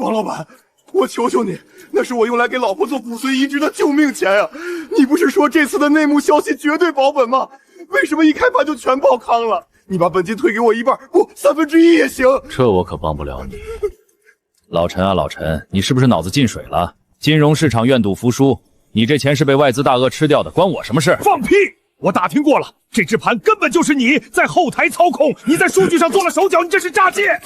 王老板，我求求你，那是我用来给老婆做骨髓移植的救命钱呀！你不是说这次的内幕消息绝对保本吗？为什么一开盘就全爆康了？你把本金退给我一半，不1/3也行。这我可帮不了你。老陈啊，老陈，你是不是脑子进水了？金融市场愿赌服输，你这钱是被外资大鳄吃掉的，关我什么事？放屁！我打听过了，这只盘根本就是你在后台操控，你在数据上做了手脚，你这是诈借。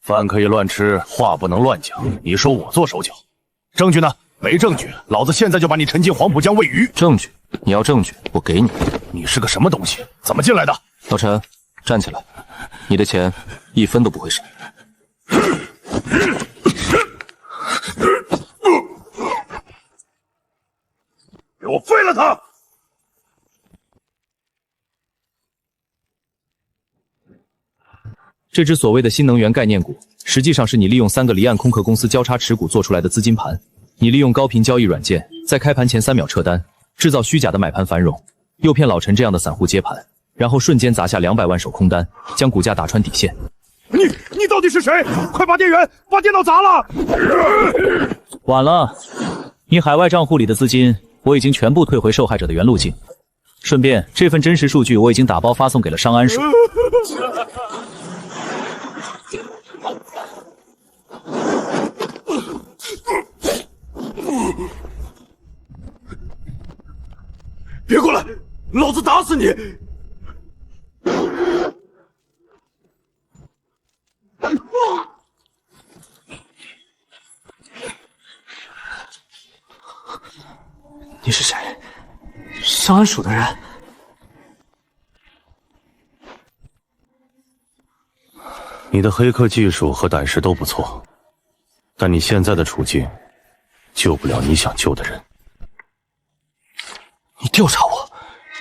饭可以乱吃，话不能乱讲。你说我做手脚，证据呢？没证据，老子现在就把你沉进黄浦江喂鱼。证据？你要证据，我给你。你是个什么东西？怎么进来的？老陈，站起来，你的钱1分都不会少。给我废了他！这只所谓的新能源概念股，实际上是你利用3个离岸空壳公司交叉持股做出来的资金盘。你利用高频交易软件，在开盘前3秒撤单，制造虚假的买盘繁荣，诱骗老陈这样的散户接盘，然后瞬间砸下200万手空单，将股价打穿底线。你到底是谁？快拔电源，把电脑砸了！晚了，你海外账户里的资金我已经全部退回受害者的原路径。顺便，这份真实数据我已经打包发送给了商安署。别过来，老子打死你！你是谁？商安署的人？你的黑客技术和胆识都不错，但你现在的处境救不了你想救的人。你调查我，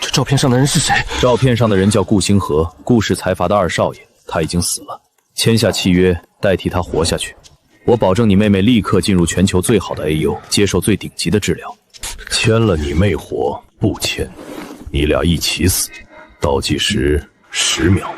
这照片上的人是谁？照片上的人叫顾星河，顾氏财阀的2少爷，他已经死了，签下契约代替他活下去。我保证你妹妹立刻进入全球最好的 AU， 接受最顶级的治疗。签了你妹活，不签，你俩一起死。倒计时10秒。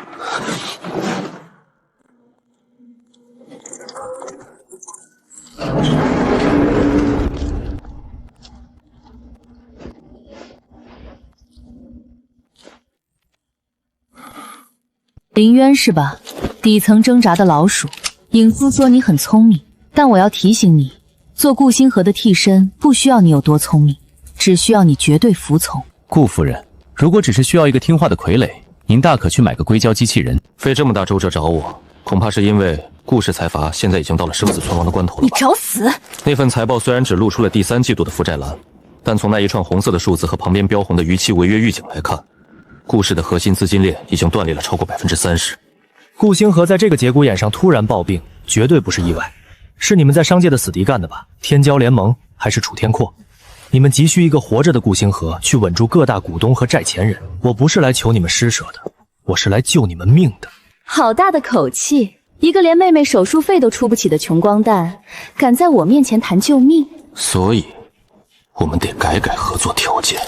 林渊是吧？底层挣扎的老鼠。影叔说你很聪明，但我要提醒你，做顾星河的替身不需要你有多聪明，只需要你绝对服从。顾夫人，如果只是需要一个听话的傀儡，您大可去买个硅胶机器人。费这么大周折找我，恐怕是因为顾氏财阀现在已经到了生死存亡的关头了吧。你找死！那份财报虽然只露出了第3季度的负债栏，但从那一串红色的数字和旁边标红的逾期违约预警来看，顾氏的核心资金链已经断裂了超过30%。顾星河在这个节骨眼上突然暴病，绝对不是意外，是你们在商界的死敌干的吧？天骄联盟还是楚天阔？你们急需一个活着的顾星河去稳住各大股东和债权人。我不是来求你们施舍的，我是来救你们命的。好大的口气！一个连妹妹手术费都出不起的穷光蛋，敢在我面前谈救命？所以，我们得改改合作条件。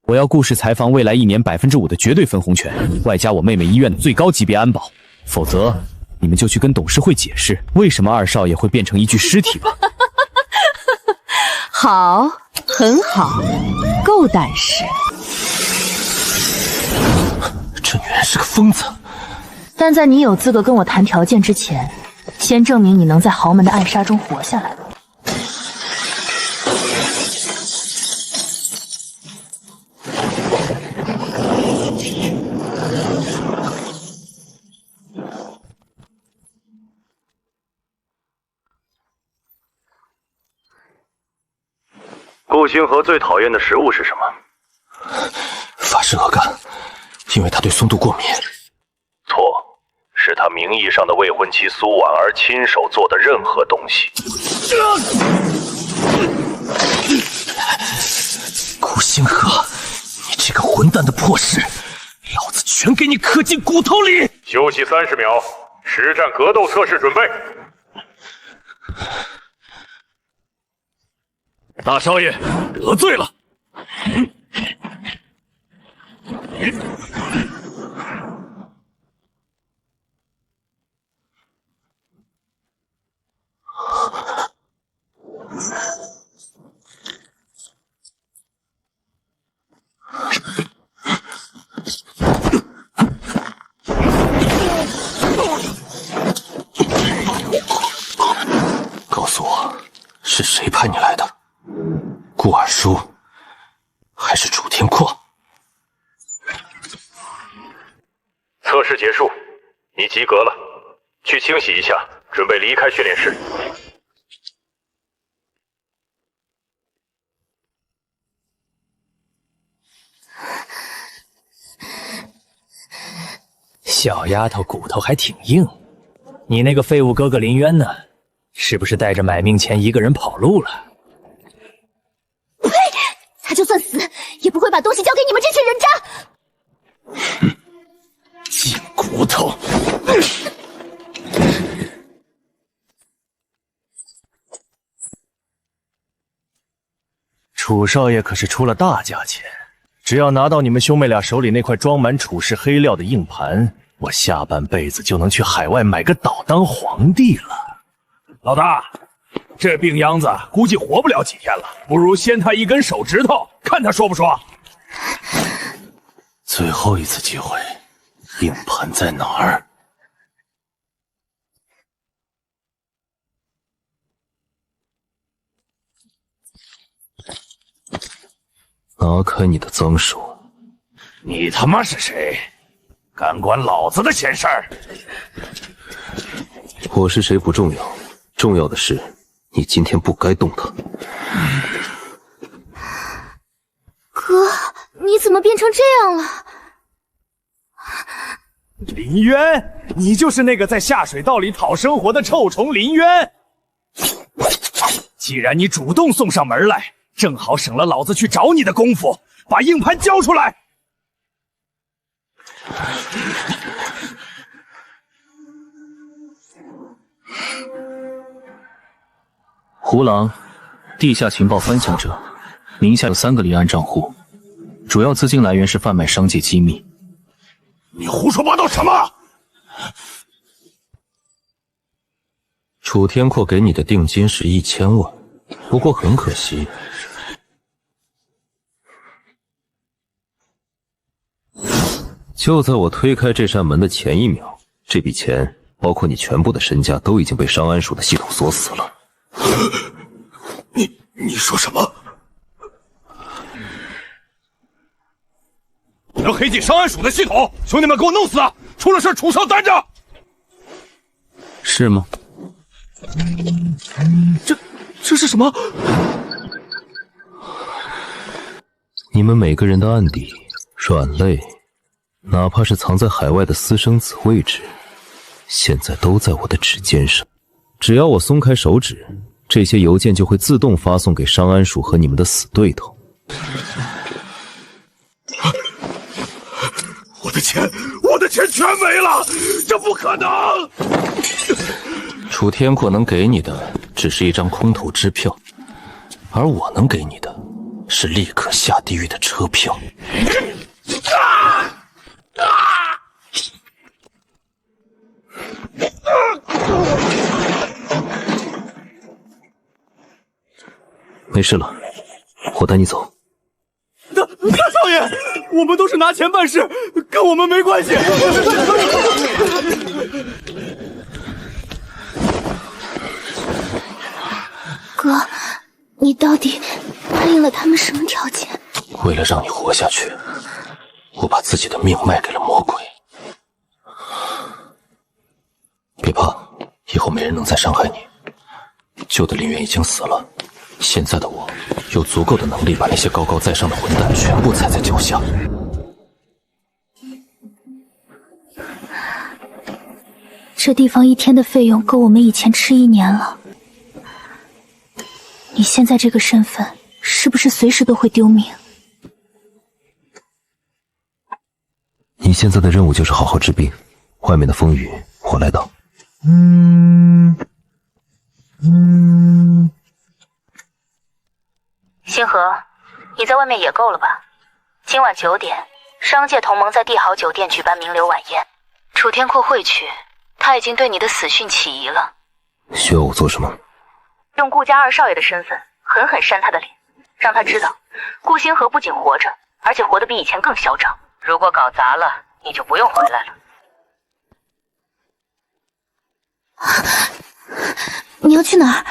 我要顾氏财阀未来1年5%的绝对分红权，外加我妹妹医院的最高级别安保，否则你们就去跟董事会解释为什么2少爷会变成一具尸体吧。好，很好，够胆识。这女人是个疯子。但在你有资格跟我谈条件之前，先证明你能在豪门的暗杀中活下来。顾星河最讨厌的食物是什么？法式鹅肝，因为他对松度过敏。错，是他名义上的未婚妻苏婉儿亲手做的任何东西。顾星河，你这个混蛋的破事，老子全给你刻进骨头里！休息30秒实战格斗测试准备。大少爷得罪了。告诉我，是谁派你来的？顾二叔，还是楚天阔？测试结束，你及格了，去清洗一下，准备离开训练室。小丫头骨头还挺硬，你那个废物哥哥林渊呢？是不是带着买命钱一个人跑路了？呸！他就算死，也不会把东西交给你们这群人渣！贱骨头！楚少爷可是出了大价钱，只要拿到你们兄妹俩手里那块装满楚氏黑料的硬盘，我下半辈子就能去海外买个岛当皇帝了。老大，这病秧子估计活不了几天了，不如掀他一根手指头，看他说不说。最后一次机会，硬盘在哪儿？拿开你的脏手！你他妈是谁？敢管老子的闲事儿？我是谁不重要，重要的是你今天不该动他。哥，你怎么变成这样了？林渊，你就是那个在下水道里讨生活的臭虫林渊。既然你主动送上门来，正好省了老子去找你的功夫，把硬盘交出来。胡狼，地下情报分享者，名下有3个离岸账户，主要资金来源是贩卖商界机密。你胡说八道什么？楚天阔给你的定金是1000万，不过很可惜，就在我推开这扇门的前一秒，这笔钱包括你全部的身家都已经被商安署的系统锁死了。你说什么？能黑进商安署的系统，兄弟们给我弄死他！出了事楚少担着。是吗？这是什么？你们每个人的案底、软肋，哪怕是藏在海外的私生子位置，现在都在我的指尖上。只要我松开手指，这些邮件就会自动发送给商安署和你们的死对头。我的钱全没了，这不可能！楚天阔能给你的只是一张空头支票，而我能给你的是立刻下地狱的车票。没事了，我带你走。大少爷，我们都是拿钱办事，跟我们没关系。哥，你到底答应了他们什么条件？为了让你活下去，我把自己的命卖给了魔鬼。别怕，以后没人能再伤害你。旧的林渊已经死了，现在的我有足够的能力把那些高高在上的混蛋全部踩在脚下。这地方1天的费用够我们以前吃1年了。你现在这个身份，是不是随时都会丢命？你现在的任务就是好好治病，外面的风雨我来挡。外面也够了吧？今晚9点，商界同盟在帝豪酒店举办名流晚宴，楚天阔会去，他已经对你的死讯起疑了。需要我做什么？用顾家二少爷的身份狠狠扇他的脸，让他知道顾星河不仅活着，而且活得比以前更嚣张。如果搞砸了，你就不用回来了。你要去哪儿？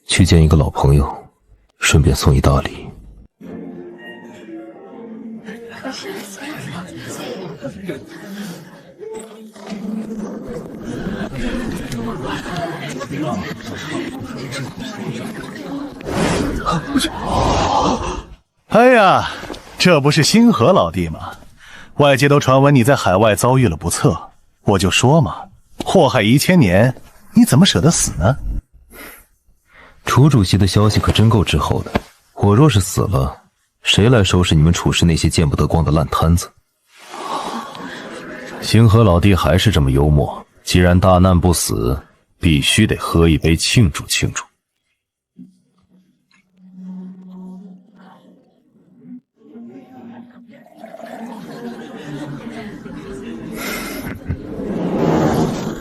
去见一个老朋友，顺便送一大礼。哎呀，这不是星河老弟吗？外界都传闻你在海外遭遇了不测，我就说嘛，祸害1000年，你怎么舍得死呢？楚主席的消息可真够滞后的，我若是死了，谁来收拾你们楚氏那些见不得光的烂摊子？星河老弟还是这么幽默，既然大难不死，必须得喝一杯庆祝庆祝。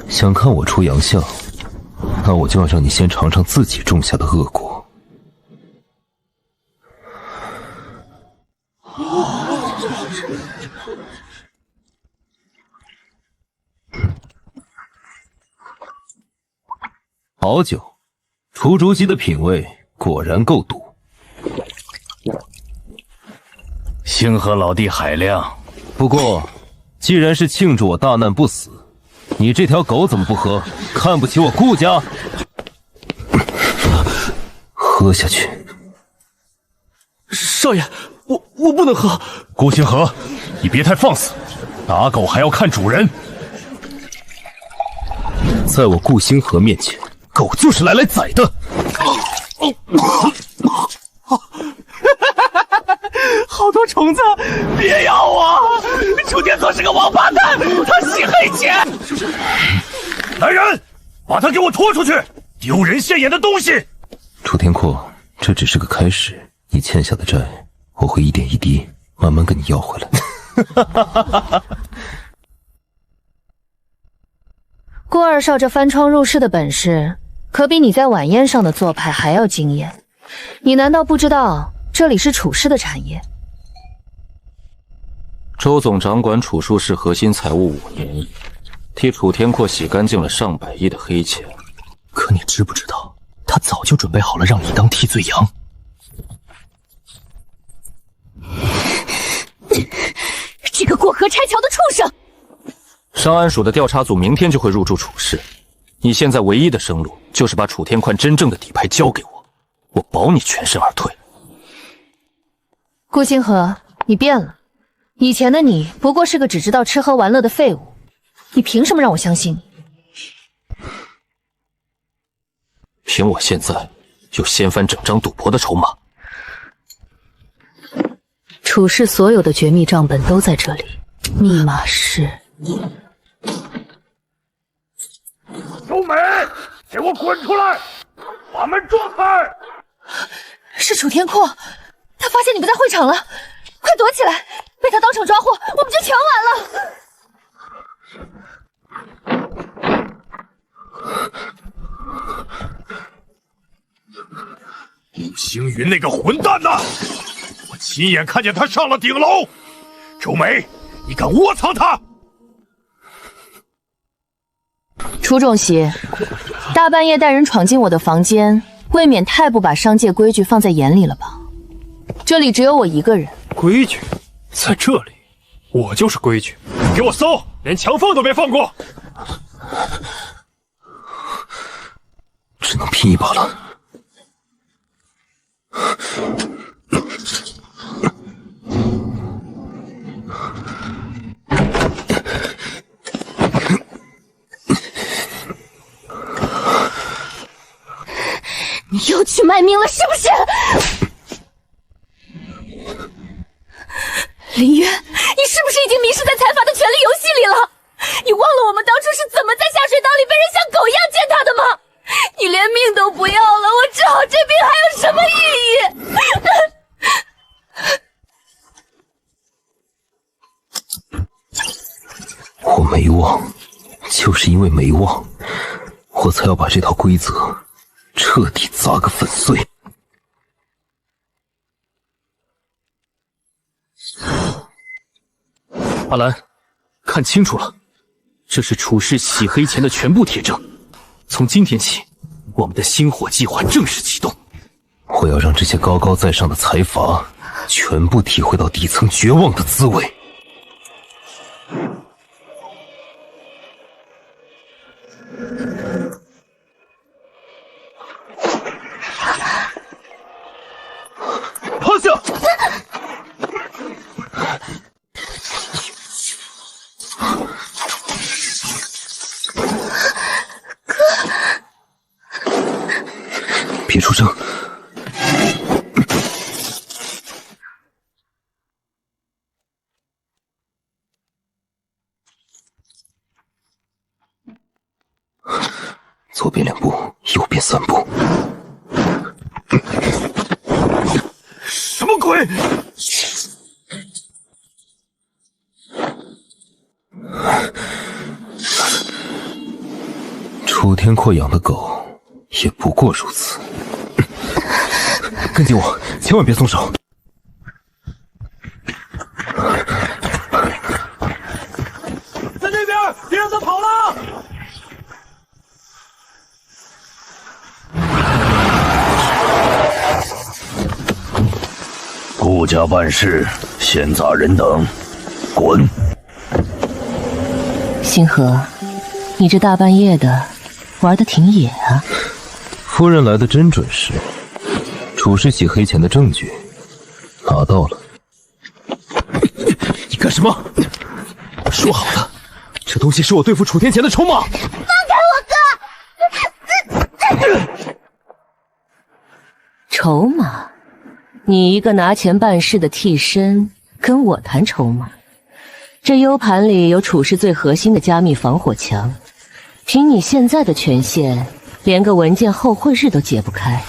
想看我出洋相，那我就要让你先尝尝自己种下的恶果。好酒，楚主席的品味果然够毒。星河老弟海量，不过，既然是庆祝我大难不死，你这条狗怎么不喝？看不起我顾家？喝下去。少爷，我不能喝。顾星河，你别太放肆，打狗还要看主人。在我顾星河面前，狗就是来宰的。好多虫子，别咬我！楚天可是个王八蛋，他吸黑钱。来人，把他给我拖出去！丢人现眼的东西！楚天阔，这只是个开始，你欠下的债，我会一点一滴慢慢跟你要回来。顾二少这翻窗入室的本事，可比你在晚宴上的做派还要惊艳。你难道不知道这里是楚氏的产业？周总掌管楚术氏核心财务5年，替楚天阔洗干净了上百亿的黑钱。可你知不知道，他早就准备好了让你当替罪羊。这个过河拆桥的畜生！商安署的调查组明天就会入驻楚氏，你现在唯一的生路就是把楚天宽真正的底牌交给我，我保你全身而退。顾星河，你变了，以前的你不过是个只知道吃喝玩乐的废物，你凭什么让我相信你？凭我现在有掀翻整张赌博的筹码。楚氏所有的绝密账本都在这里，密码是……周美，给我滚出来！把门撞开！是楚天阔，他发现你们在会场了，快躲起来！被他当场抓获，我们就全完了。陆星云那个混蛋呐！我亲眼看见他上了顶楼。周梅，你敢窝藏他？楚总席，大半夜带人闯进我的房间，未免太不把商界规矩放在眼里了吧？这里只有我一个人。规矩在这里，我就是规矩。给我搜，连墙缝都别放过。只能拼一把了。你又去卖命了是不是？林渊，你是不是已经迷失在财阀的权力游戏里了？你忘了我们当初是怎么在下水道里被人像狗一样践踏的吗？你连命都不要了，我治好这病还有什么意义？就是因为没忘，我才要把这套规则彻底砸个粉碎。阿兰，看清楚了，这是处事洗黑钱的全部铁证。从今天起，我们的星火计划正式启动。我要让这些高高在上的财阀全部体会到底层绝望的滋味。趴下！别出声！左边2步，右边3步。什么鬼？楚天阔养的狗也不过如此。跟紧我，千万别松手。在那边，别让他跑了！顾家办事，闲杂人等，滚！星河，你这大半夜的，玩得挺野啊。夫人来的真准时，处事洗黑钱的证据拿到了。你干什么？说好的，这东西是我对付楚天前的筹码。放开我哥！筹码？你一个拿钱办事的替身，跟我谈筹码？这 U 盘里有处事最核心的加密防火墙，凭你现在的权限，连个文件后汇日都解不开。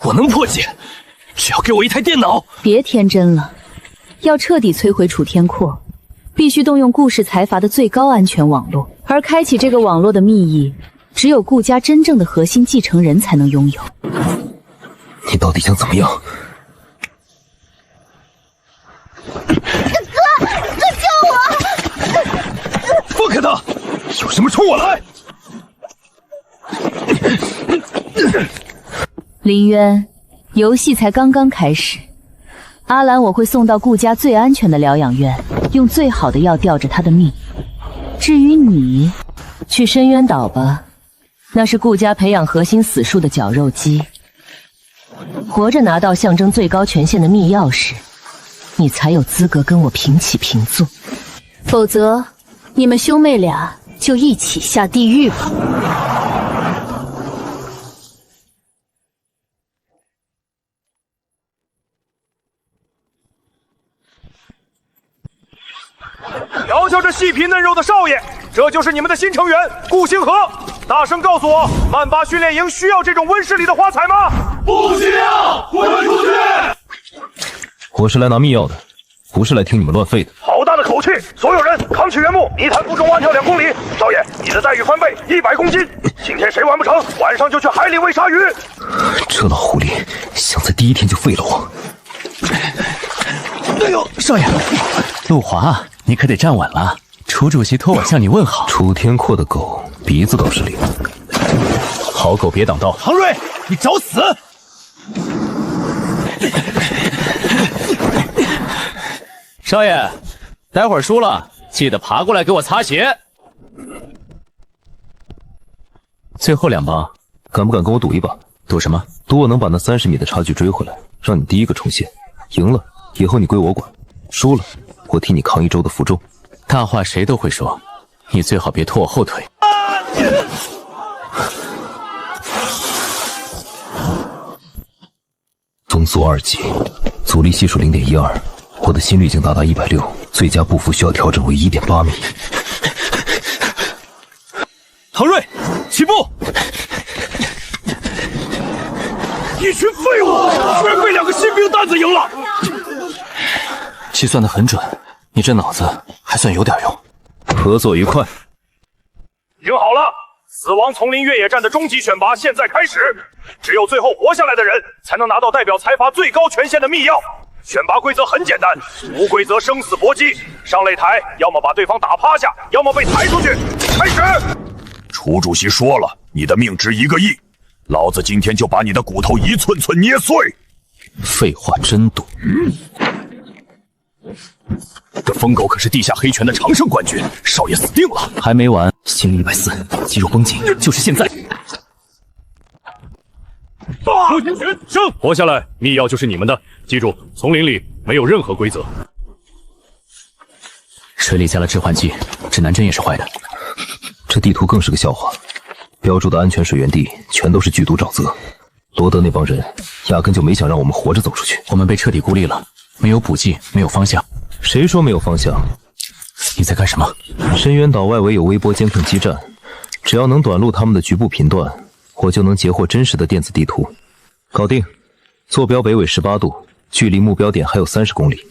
我能破解，只要给我一台电脑。别天真了，要彻底摧毁楚天阔，必须动用顾氏财阀的最高安全网络，而开启这个网络的密意，只有顾家真正的核心继承人才能拥有。你到底想怎么样？哥救我！放开他！有什么冲我来！林渊，游戏才刚刚开始，阿兰我会送到顾家最安全的疗养院，用最好的药吊着他的命。至于你，去深渊岛吧，那是顾家培养核心死术的绞肉机。活着拿到象征最高权限的密钥匙，你才有资格跟我平起平坐，否则你们兄妹俩就一起下地狱吧。瞧瞧这细皮嫩肉的少爷，这就是你们的新成员顾星河。大声告诉我，曼巴训练营需要这种温室里的花材吗？不需要，滚出去！我是来拿密钥的，不是来听你们乱废的。好大的口气！所有人扛起原木，泥潭负重蛙跳2公里。少爷，你的待遇翻倍，100公斤。今天谁完不成，晚上就去海里喂鲨鱼。这老狐狸想在第一天就废了我。哎呦，少爷，陆华，你可得站稳了。楚主席托我向你问好。楚天阔的狗鼻子倒是灵，好狗别挡道。唐睿，你找死！少爷，待会儿输了，记得爬过来给我擦鞋。最后2把，敢不敢跟我赌一把？赌什么？赌我能把那30米的差距追回来，让你第一个冲线。赢了，以后你归我管；输了，我替你扛1周的负重。大话谁都会说，你最好别拖我后腿。风速2级，阻力系数0.12，我的心率已经达160，最佳步幅需要调整为1.8米。唐睿，起步！一群废物，居然被2个新兵蛋子赢了！计算得很准，你这脑子还算有点用。合作愉快。听好了，死亡丛林越野战的终极选拔现在开始，只有最后活下来的人才能拿到代表财阀最高权限的密钥。选拔规则很简单，无规则生死搏击，上擂台要么把对方打趴下，要么被抬出去。开始。楚主席说了，你的命值1个亿，老子今天就把你的骨头一寸寸捏碎。废话真多。这疯狗可是地下黑拳的常胜冠军，少爷死定了！还没完，心率140，肌肉绷紧，就是现在！陆金群升，活下来，密钥就是你们的。记住，丛林里没有任何规则。水里加了致幻剂，指南针也是坏的。这地图更是个笑话，标注的安全水源地全都是剧毒沼泽。罗德那帮人压根就没想让我们活着走出去。我们被彻底孤立了，没有补给，没有方向。谁说没有方向？你在干什么？深渊岛外围有微波监控基站，只要能短路他们的局部频段，我就能截获真实的电子地图。搞定，坐标北纬18度，距离目标点还有30公里。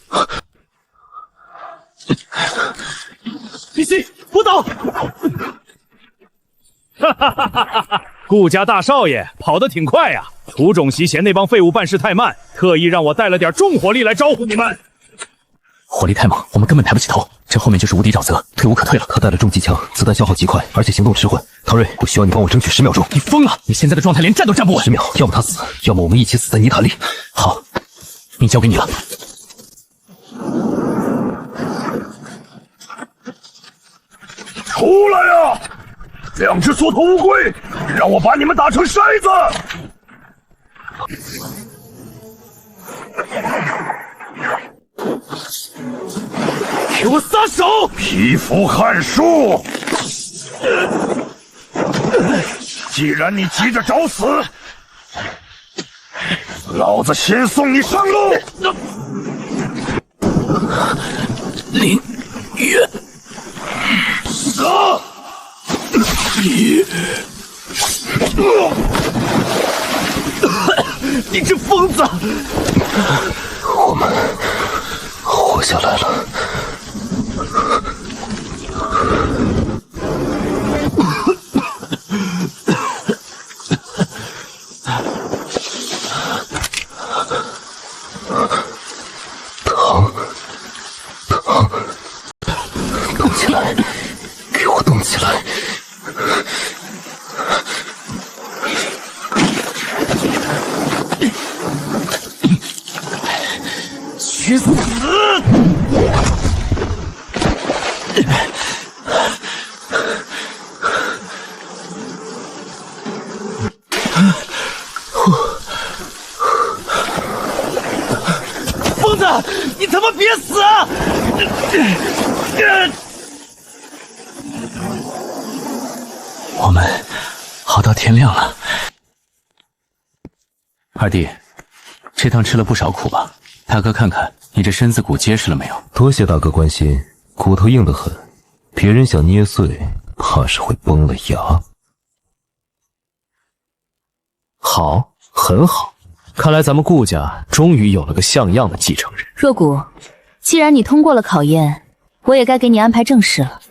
必须不倒！哈哈哈哈哈！顾家大少爷跑得挺快呀！楚总席嫌那帮废物办事太慢，特意让我带了点重火力来招呼你们。火力太猛，我们根本抬不起头。这后面就是无敌沼泽，退无可退了。他带了重机枪，子弹消耗极快，而且行动迟缓。唐瑞，我需要你帮我争取10秒钟。你疯了！你现在的状态连站都站不稳。10秒，要么他死，要么我们一起死在泥潭里。好，命交给你了。出来呀！2只缩头乌龟，让我把你们打成筛子！给我撒手！匹夫撼树！既然你急着找死，老子先送你上路！林渊，杀！你这疯子！我们活下来了。动起来，给我动起来！去死！疯子，你他妈别死啊！我们熬到天亮了。二弟，这趟吃了不少苦吧？大哥看看你这身子骨结实了没有？多谢大哥关心，骨头硬得很，别人想捏碎，怕是会崩了牙。好，很好，看来咱们顾家终于有了个像样的继承人。若谷，既然你通过了考验，我也该给你安排正事了。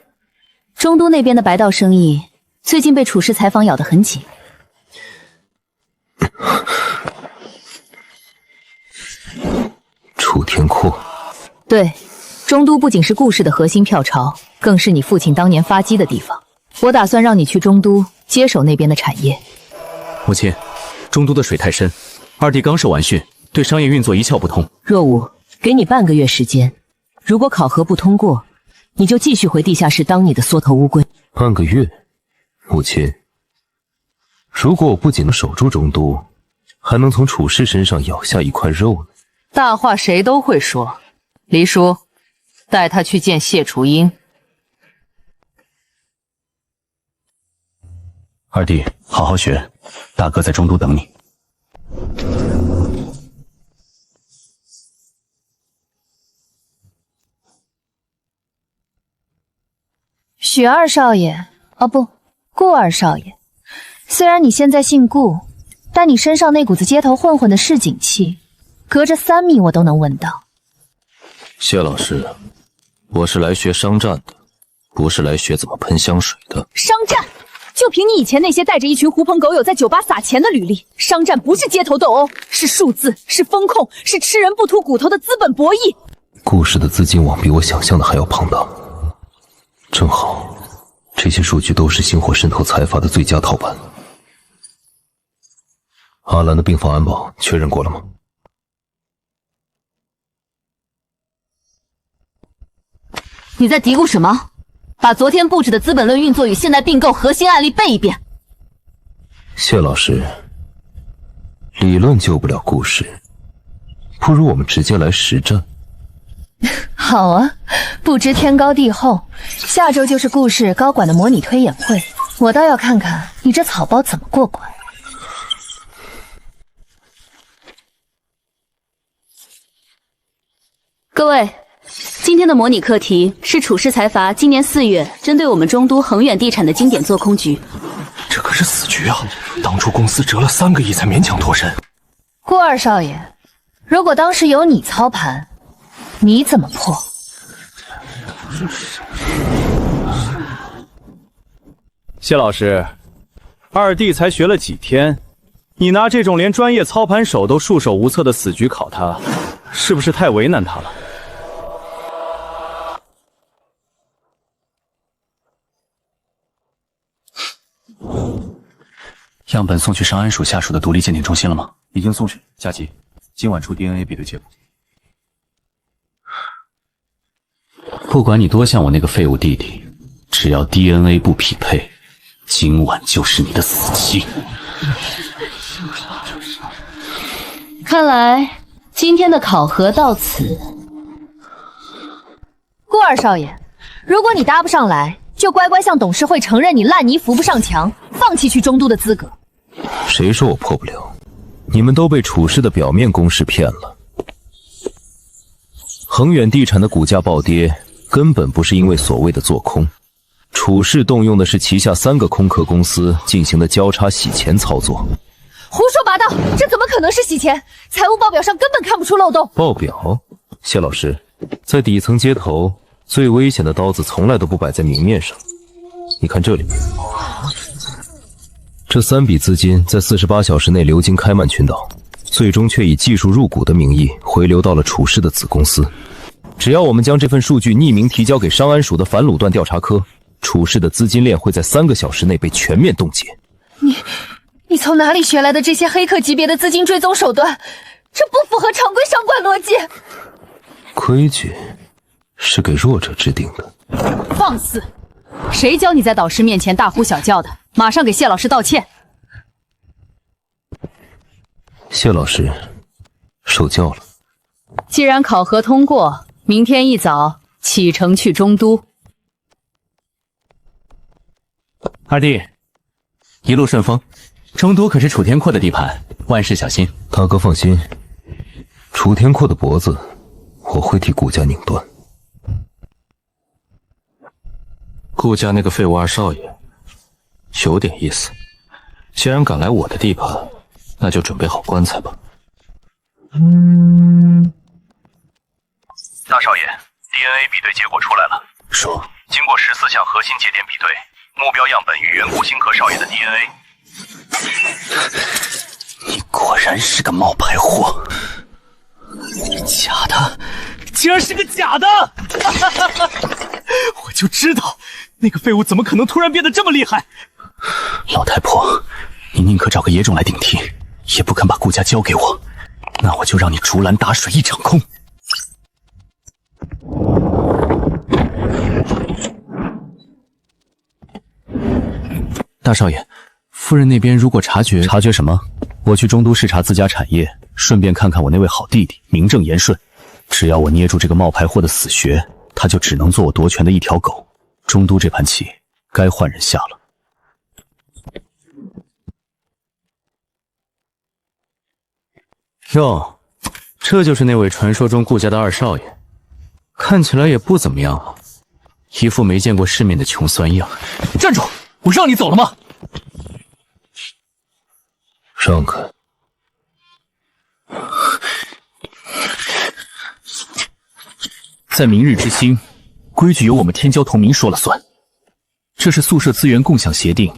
中都那边的白道生意最近被楚氏采访咬得很紧。楚天阔，对，中都不仅是顾氏的核心票巢，更是你父亲当年发迹的地方。我打算让你去中都接手那边的产业。母亲，中都的水太深，二弟刚受完训，对商业运作一窍不通。若无，给你半个月时间，如果考核不通过，你就继续回地下室当你的缩头乌龟。半个月，母亲，如果我不仅能守住中都，还能从楚氏身上咬下一块肉呢？大话谁都会说，黎叔，带他去见谢楚英。二弟，好好学，大哥在中都等你。许二少爷，哦不，顾二少爷。虽然你现在姓顾，但你身上那股子街头混混的市井气，隔着3米我都能闻到。谢老师，我是来学商战的，不是来学怎么喷香水的。商战，就凭你以前那些带着一群狐朋狗友在酒吧撒钱的履历，商战不是街头斗殴，是数字，是风控，是吃人不吐骨头的资本博弈。故事的资金网比我想象的还要庞大，正好，这些数据都是星火渗透财阀的最佳套板。阿兰的病房安保确认过了吗？你在嘀咕什么？把昨天布置的《资本论》运作与现代并购核心案例背一遍。谢老师，理论救不了故事，不如我们直接来实战。好啊，不知天高地厚，下周就是顾氏高管的模拟推演会，我倒要看看你这草包怎么过关。各位，今天的模拟课题是楚氏财阀今年4月针对我们中都恒远地产的经典做空局。这可是死局啊！当初公司折了3个亿才勉强脱身。顾二少爷，如果当时有你操盘，你怎么破？谢老师，二弟才学了几天，你拿这种连专业操盘手都束手无策的死局考他，是不是太为难他了？样本送去上安署下属的独立鉴定中心了吗？已经送去，加急，今晚出 DNA 比对结果。不管你多像我那个废物弟弟，只要 DNA 不匹配，今晚就是你的死期。看来今天的考核到此。顾二少爷，如果你搭不上来，就乖乖向董事会承认你烂泥扶不上墙，放弃去中都的资格。谁说我破不了？你们都被楚氏的表面攻势骗了。恒远地产的股价暴跌，根本不是因为所谓的做空，楚氏动用的是旗下3个空壳公司进行的交叉洗钱操作。胡说八道，这怎么可能是洗钱？财务报表上根本看不出漏洞。报表？谢老师，在底层街头，最危险的刀子从来都不摆在明面上。你看这里，这3笔资金在48小时内流经开曼群岛，最终却以技术入股的名义回流到了楚氏的子公司。只要我们将这份数据匿名提交给商安署的反垄断调查科，楚氏的资金链会在3个小时内被全面冻结。你从哪里学来的这些黑客级别的资金追踪手段？这不符合常规商管逻辑。规矩是给弱者制定的。放肆！谁教你在导师面前大呼小叫的？马上给谢老师道歉！谢老师，受教了。既然考核通过，明天一早启程去中都。二弟，一路顺风。中都可是楚天阔的地盘，万事小心。大哥放心，楚天阔的脖子我会替顾家拧断。顾家那个废物二少爷有点意思，既然敢来我的地盘，那就准备好棺材吧。大少爷 ，DNA 比对结果出来了。说，经过14项核心节点比对，目标样本与远古星河少爷的 DNA。你果然是个冒牌货！假的，竟然是个假的！我就知道，那个废物怎么可能突然变得这么厉害？老太婆，你宁可找个野种来顶替，也不肯把顾家交给我，那我就让你竹篮打水一场空。大少爷，夫人那边如果察觉什么？我去中都视察自家产业，顺便看看我那位好弟弟，名正言顺。只要我捏住这个冒牌货的死穴，他就只能做我夺权的一条狗。中都这盘棋该换人下了。哟，这就是那位传说中顾家的二少爷，看起来也不怎么样啊，一副没见过世面的穷酸样。站住！我让你走了吗？让开！在明日之星，规矩由我们天骄同盟说了算。这是宿舍资源共享协定，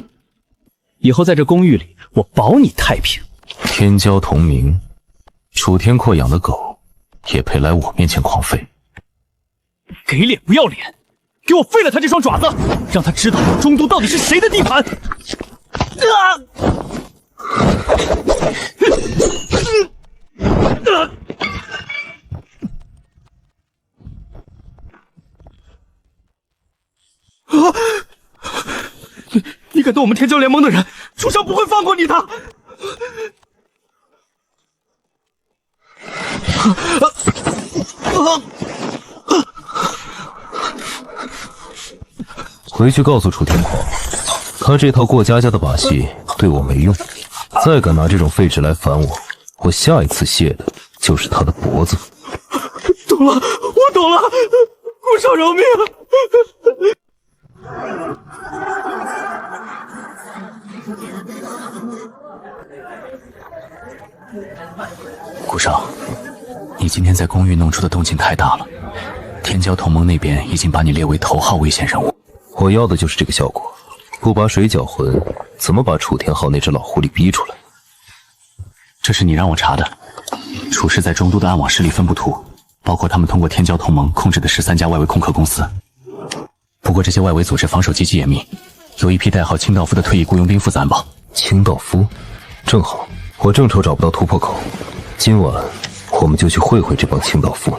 以后在这公寓里，我保你太平。天骄同盟，楚天阔养的狗也配来我面前狂吠？给脸不要脸！给我废了他这双爪子，让他知道中都到底是谁的地盘！你敢动我们天骄联盟的人，楚少不会放过你的！回去告诉楚天狂，他这套过家家的把戏对我没用，再敢拿这种废纸来烦我，我下一次卸的就是他的脖子。懂了，我懂了，顾少饶命！顾少，你今天在公寓弄出的动静太大了，天骄同盟那边已经把你列为头号危险人物。我要的就是这个效果，不把水搅浑，怎么把楚天昊那只老狐狸逼出来？这是你让我查的，楚氏在中都的暗网势力分布图，包括他们通过天骄同盟控制的13家外围空壳公司。不过这些外围组织防守极其严密，有一批代号清道夫的退役雇佣兵负责安保。清道夫，正好，我正愁找不到突破口，今晚我们就去会会这帮清道夫。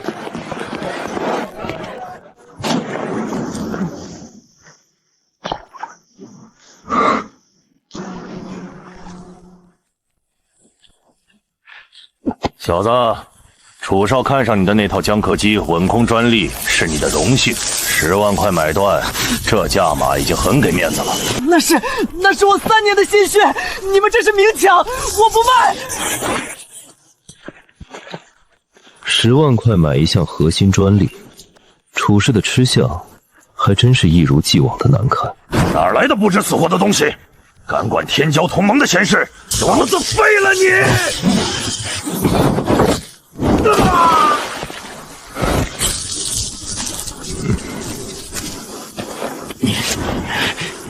小子，楚少看上你的那套江壳机稳空专利是你的荣幸，10万块买断，这价码已经很给面子了。那是我3年的心血，你们这是明抢，我不卖。10万块买一项核心专利，楚氏的吃相还真是一如既往的难看。哪来的不知死活的东西？敢管天骄同盟的闲事，老子废了你！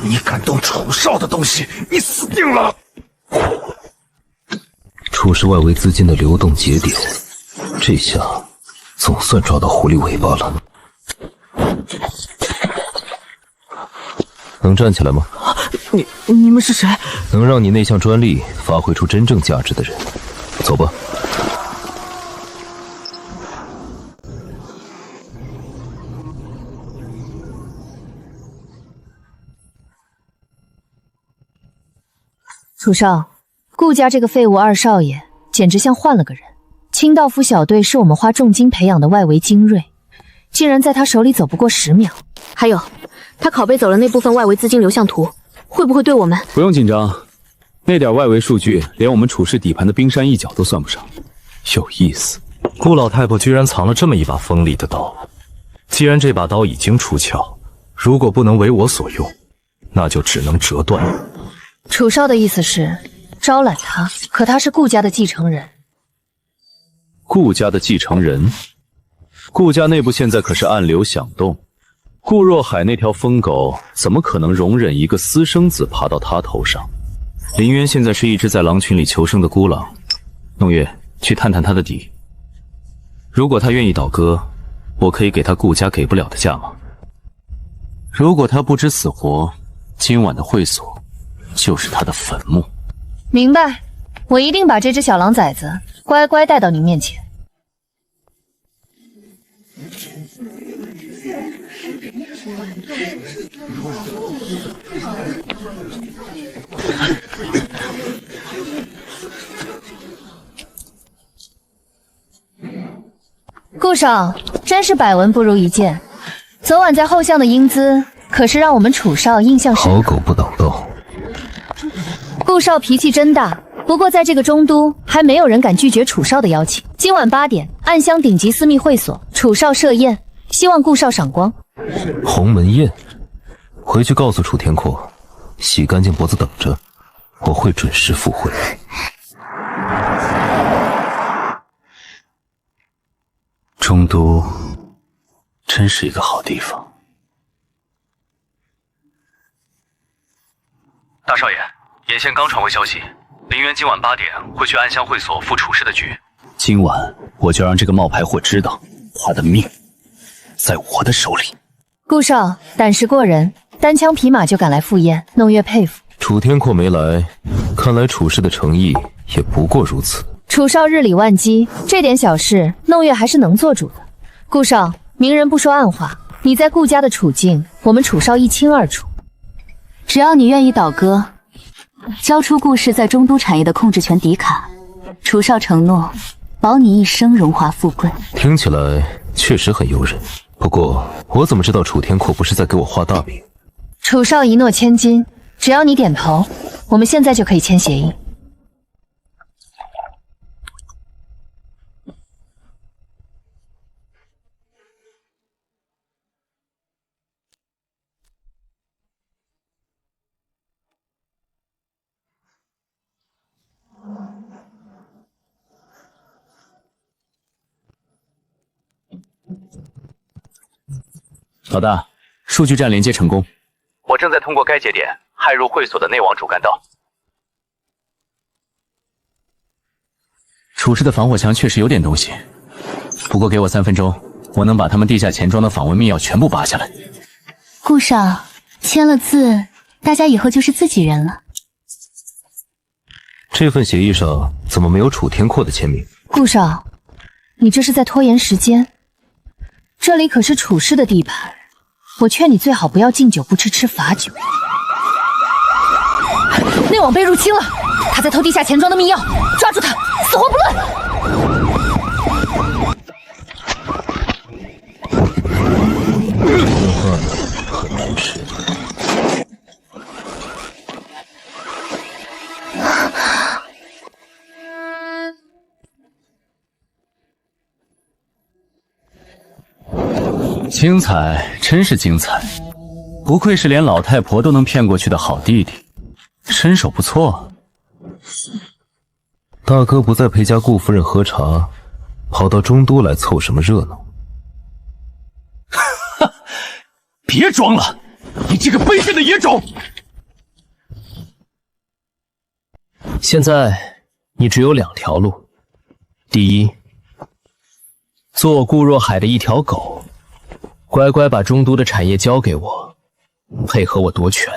你敢动楚少的东西，你死定了！楚氏外围资金的流动节点，这下总算抓到狐狸尾巴了。能站起来吗？你们是谁？能让你那项专利发挥出真正价值的人。走吧。楚少，顾家这个废物二少爷简直像换了个人。清道夫小队是我们花重金培养的外围精锐，竟然在他手里走不过10秒。还有，他拷贝走了那部分外围资金流向图，会不会对我们？不用紧张，那点外围数据连我们楚氏底盘的冰山一角都算不上。有意思，顾老太婆居然藏了这么一把锋利的刀。既然这把刀已经出鞘，如果不能为我所用，那就只能折断。楚少的意思是招揽他，可他是顾家的继承人。顾家的继承人？顾家内部现在可是暗流响动，顾若海那条疯狗怎么可能容忍一个私生子爬到他头上？林渊现在是一只在狼群里求生的孤狼，弄月去探探他的底。如果他愿意倒戈，我可以给他顾家给不了的价码。如果他不知死活，今晚的会所就是他的坟墓。明白，我一定把这只小狼崽子乖乖带到你面前。顾少，真是百闻不如一见。昨晚在后巷的英姿，可是让我们楚少印象深刻。好狗不挡道。顾少脾气真大，不过在这个中都，还没有人敢拒绝楚少的邀请。今晚8点，暗香顶级私密会所，楚少设宴，希望顾少赏光。鸿门宴，回去告诉楚天阔，洗干净脖子等着，我会准时赴会。中都真是一个好地方。大少爷，眼线刚传回消息，林渊今晚8点会去暗香会所赴楚氏的局。今晚我就让这个冒牌货知道，他的命在我的手里。顾少胆识过人，单枪匹马就赶来赴宴，弄月佩服。楚天阔没来，看来楚氏的诚意也不过如此。楚少日理万机，这点小事弄月还是能做主的。顾少，明人不说暗话，你在顾家的处境，我们楚少一清二楚。只要你愿意倒戈，交出顾氏在中都产业的控制权底卡，楚少承诺保你一生荣华富贵。听起来确实很诱人，不过我怎么知道楚天阔不是在给我画大饼？楚少一诺千金，只要你点头，我们现在就可以签协议。老大，数据站连接成功，我正在通过该节点骇入会所的内网主干道。楚氏的防火墙确实有点东西，不过给我3分钟，我能把他们地下钱庄的访问密钥全部拔下来。顾少，签了字，大家以后就是自己人了。这份协议上怎么没有楚天阔的签名？顾少，你这是在拖延时间。这里可是楚氏的地盘，我劝你最好不要敬酒不吃罚酒。内网被入侵了，他在偷地下钱庄的密钥，抓住他，死活不论！很难吃。精彩，真是精彩！不愧是连老太婆都能骗过去的好弟弟，身手不错。大哥不在陪家顾夫人喝茶，跑到中都来凑什么热闹？哈，别装了，你这个卑贱的野种！现在你只有2条路：第一，做顾若海的一条狗，乖乖把中都的产业交给我，配合我夺权；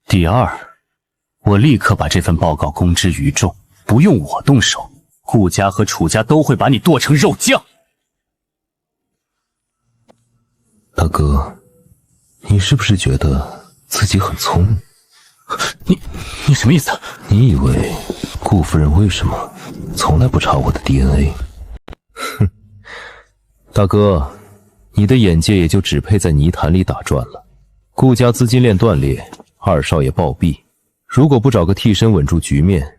第二，我立刻把这份报告公之于众，不用我动手，顾家和楚家都会把你剁成肉酱。大哥，你是不是觉得自己很聪明？你什么意思？你以为顾夫人为什么从来不查我的 DNA？ 哼，大哥，你的眼界也就只配在泥潭里打转了。顾家资金链断裂，2少爷暴毙，如果不找个替身稳住局面，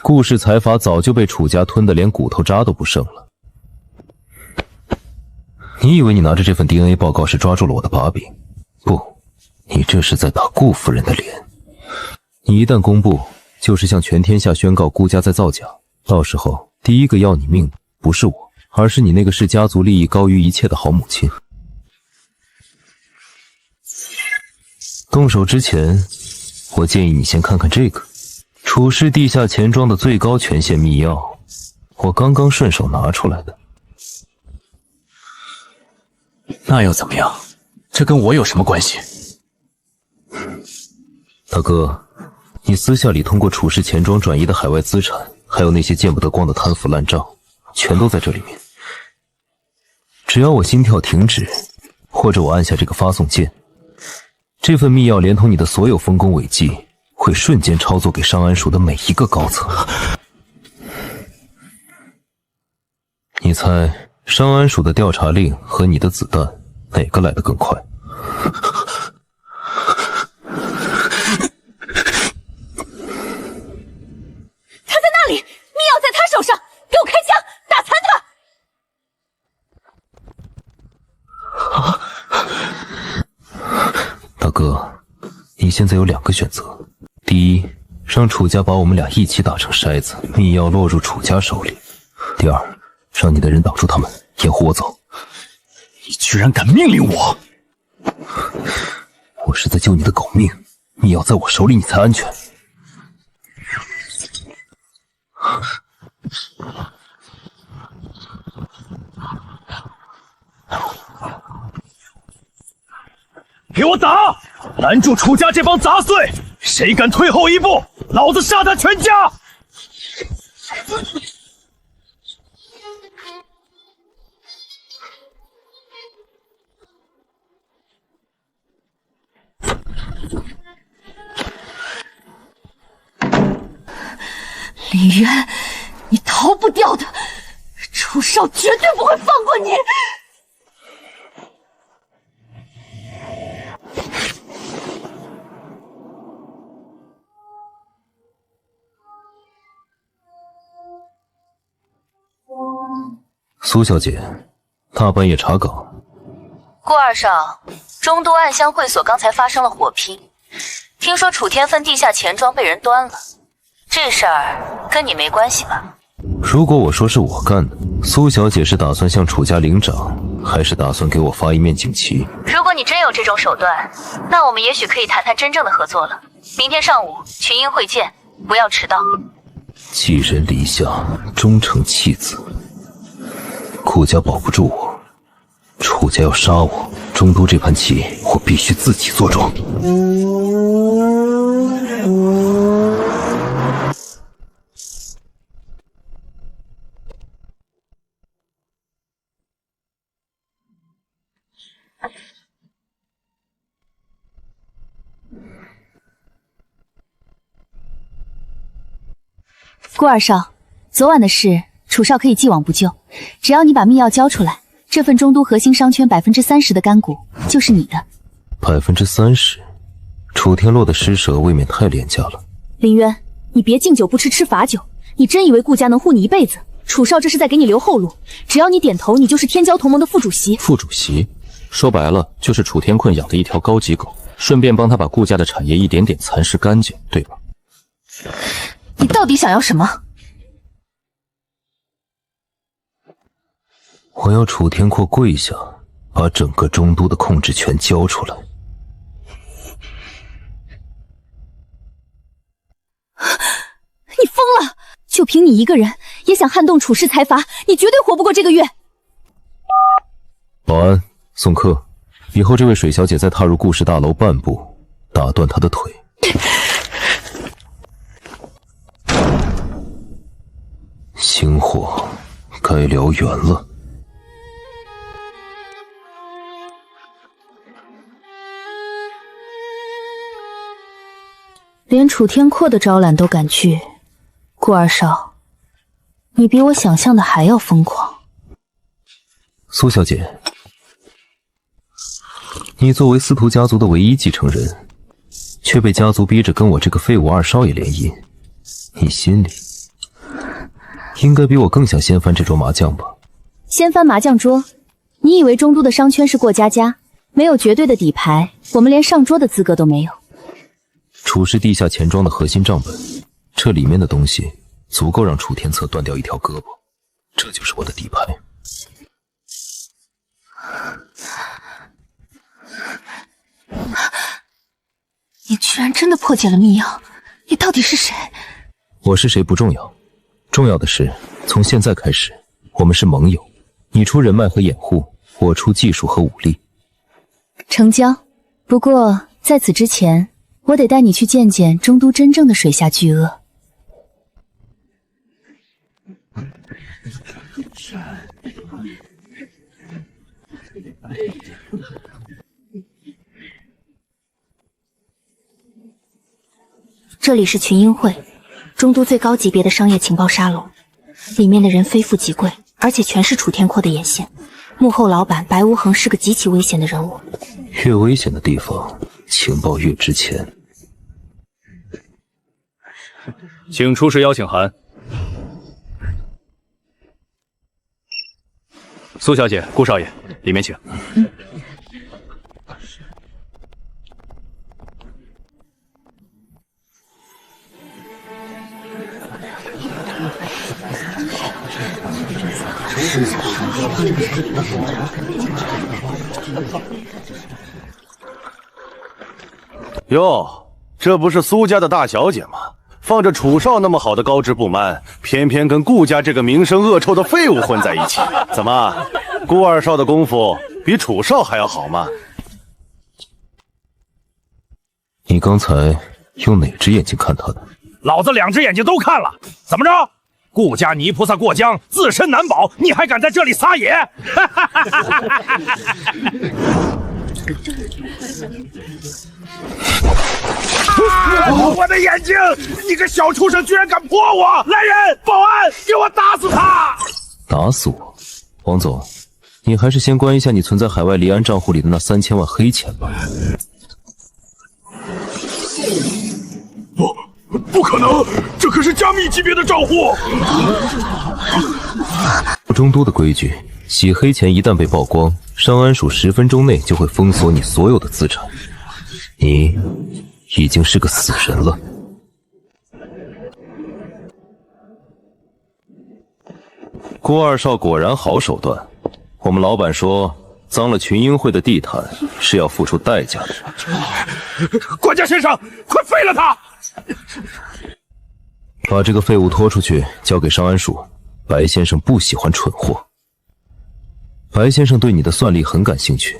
顾氏财阀早就被楚家吞得连骨头渣都不剩了。你以为你拿着这份 DNA 报告是抓住了我的把柄？不，你这是在打顾夫人的脸。你一旦公布，就是向全天下宣告顾家在造假，到时候第一个要你命的不是我，而是你那个视家族利益高于一切的好母亲。动手之前，我建议你先看看这个楚氏地下钱庄的最高权限密钥，我刚刚顺手拿出来的。那又怎么样？这跟我有什么关系？大哥，你私下里通过楚氏钱庄转移的海外资产，还有那些见不得光的贪腐烂账，全都在这里面。只要我心跳停止，或者我按下这个发送键，这份密钥连同你的所有丰功伟绩，会瞬间操作给上安署的每一个高层。你猜上安署的调查令和你的子弹哪个来得更快？他在那里，密钥在他手上，给我开枪，打残他！大哥，你现在有2个选择：第一，让楚家把我们俩一起打成筛子，密钥落入楚家手里；第二，让你的人挡住他们，掩护我走。你居然敢命令我！我是在救你的狗命，你要在我手里你才安全。给我打！拦住楚家这帮杂碎！谁敢退后一步，老子杀他全家！林渊，你逃不掉的，楚少绝对不会放过你！苏小姐，大半夜查岗。顾二少，中都暗香会所刚才发生了火拼，听说楚天分地下钱庄被人端了，这事儿跟你没关系吧？如果我说是我干的，苏小姐是打算向楚家领赏，还是打算给我发一面锦旗？如果你真有这种手段，那我们也许可以谈谈真正的合作了。明天上午群英会见，不要迟到。寄人篱下，终成弃子。顾家保不住我，楚家要杀我，中都这盘棋我必须自己做庄。顾二少，昨晚的事，楚少可以既往不咎。只要你把密钥交出来，这份中都核心商圈30%的干股就是你的。30%？楚天洛的施舍未免太廉价了。林渊，你别敬酒不吃吃罚酒，你真以为顾家能护你一辈子？楚少这是在给你留后路，只要你点头，你就是天骄同盟的副主席。副主席，说白了就是楚天困养的一条高级狗，顺便帮他把顾家的产业一点点蚕食干净，对吧？你到底想要什么？我要楚天阔跪下，把整个中都的控制权交出来。你疯了！就凭你一个人也想撼动楚氏财阀，你绝对活不过这个月。保安，送客。以后这位水小姐再踏入顾氏大楼半步，打断她的腿。星火该燎原了。连楚天阔的招揽都敢去，顾二少，你比我想象的还要疯狂。苏小姐，你作为司徒家族的唯一继承人，却被家族逼着跟我这个废物二少爷联姻，你心里应该比我更想掀翻这桌麻将吧？掀翻麻将桌？你以为中都的商圈是过家家，没有绝对的底牌，我们连上桌的资格都没有。楚氏地下钱庄的核心账本，这里面的东西足够让楚天策断掉一条胳膊，这就是我的底牌。你居然真的破解了密钥，你到底是谁？我是谁不重要，重要的是从现在开始我们是盟友，你出人脉和掩护，我出技术和武力。成交。不过在此之前，我得带你去见见中都真正的水下巨鳄。这里是群英会，中都最高级别的商业情报沙龙，里面的人非富即贵，而且全是楚天阔的眼线。幕后老板白无恒是个极其危险的人物，越危险的地方，情报越值钱。请出示邀请函。苏小姐、顾少爷，里面请。哟，这不是苏家的大小姐吗？放着楚少那么好的高质不满，偏偏跟顾家这个名声恶臭的废物混在一起。怎么，顾二少的功夫比楚少还要好吗？你刚才用哪只眼睛看他的？老子2只眼睛都看了，怎么着？顾家泥菩萨过江，自身难保，你还敢在这里撒野？我的眼睛！你个小畜生居然敢泼我！来人，报案，给我打死他！打死我？王总，你还是先关一下你存在海外离岸账户里的那3000万黑钱吧。不可能，这可是加密级别的账户。中都的规矩，洗黑钱一旦被曝光，上安署10分钟内就会封锁你所有的资产。你已经是个死人了。顾二少果然好手段。我们老板说，脏了群英会的地毯是要付出代价的。管家先生，快废了他！把这个废物拖出去，交给上安署。白先生不喜欢蠢货。白先生对你的算力很感兴趣，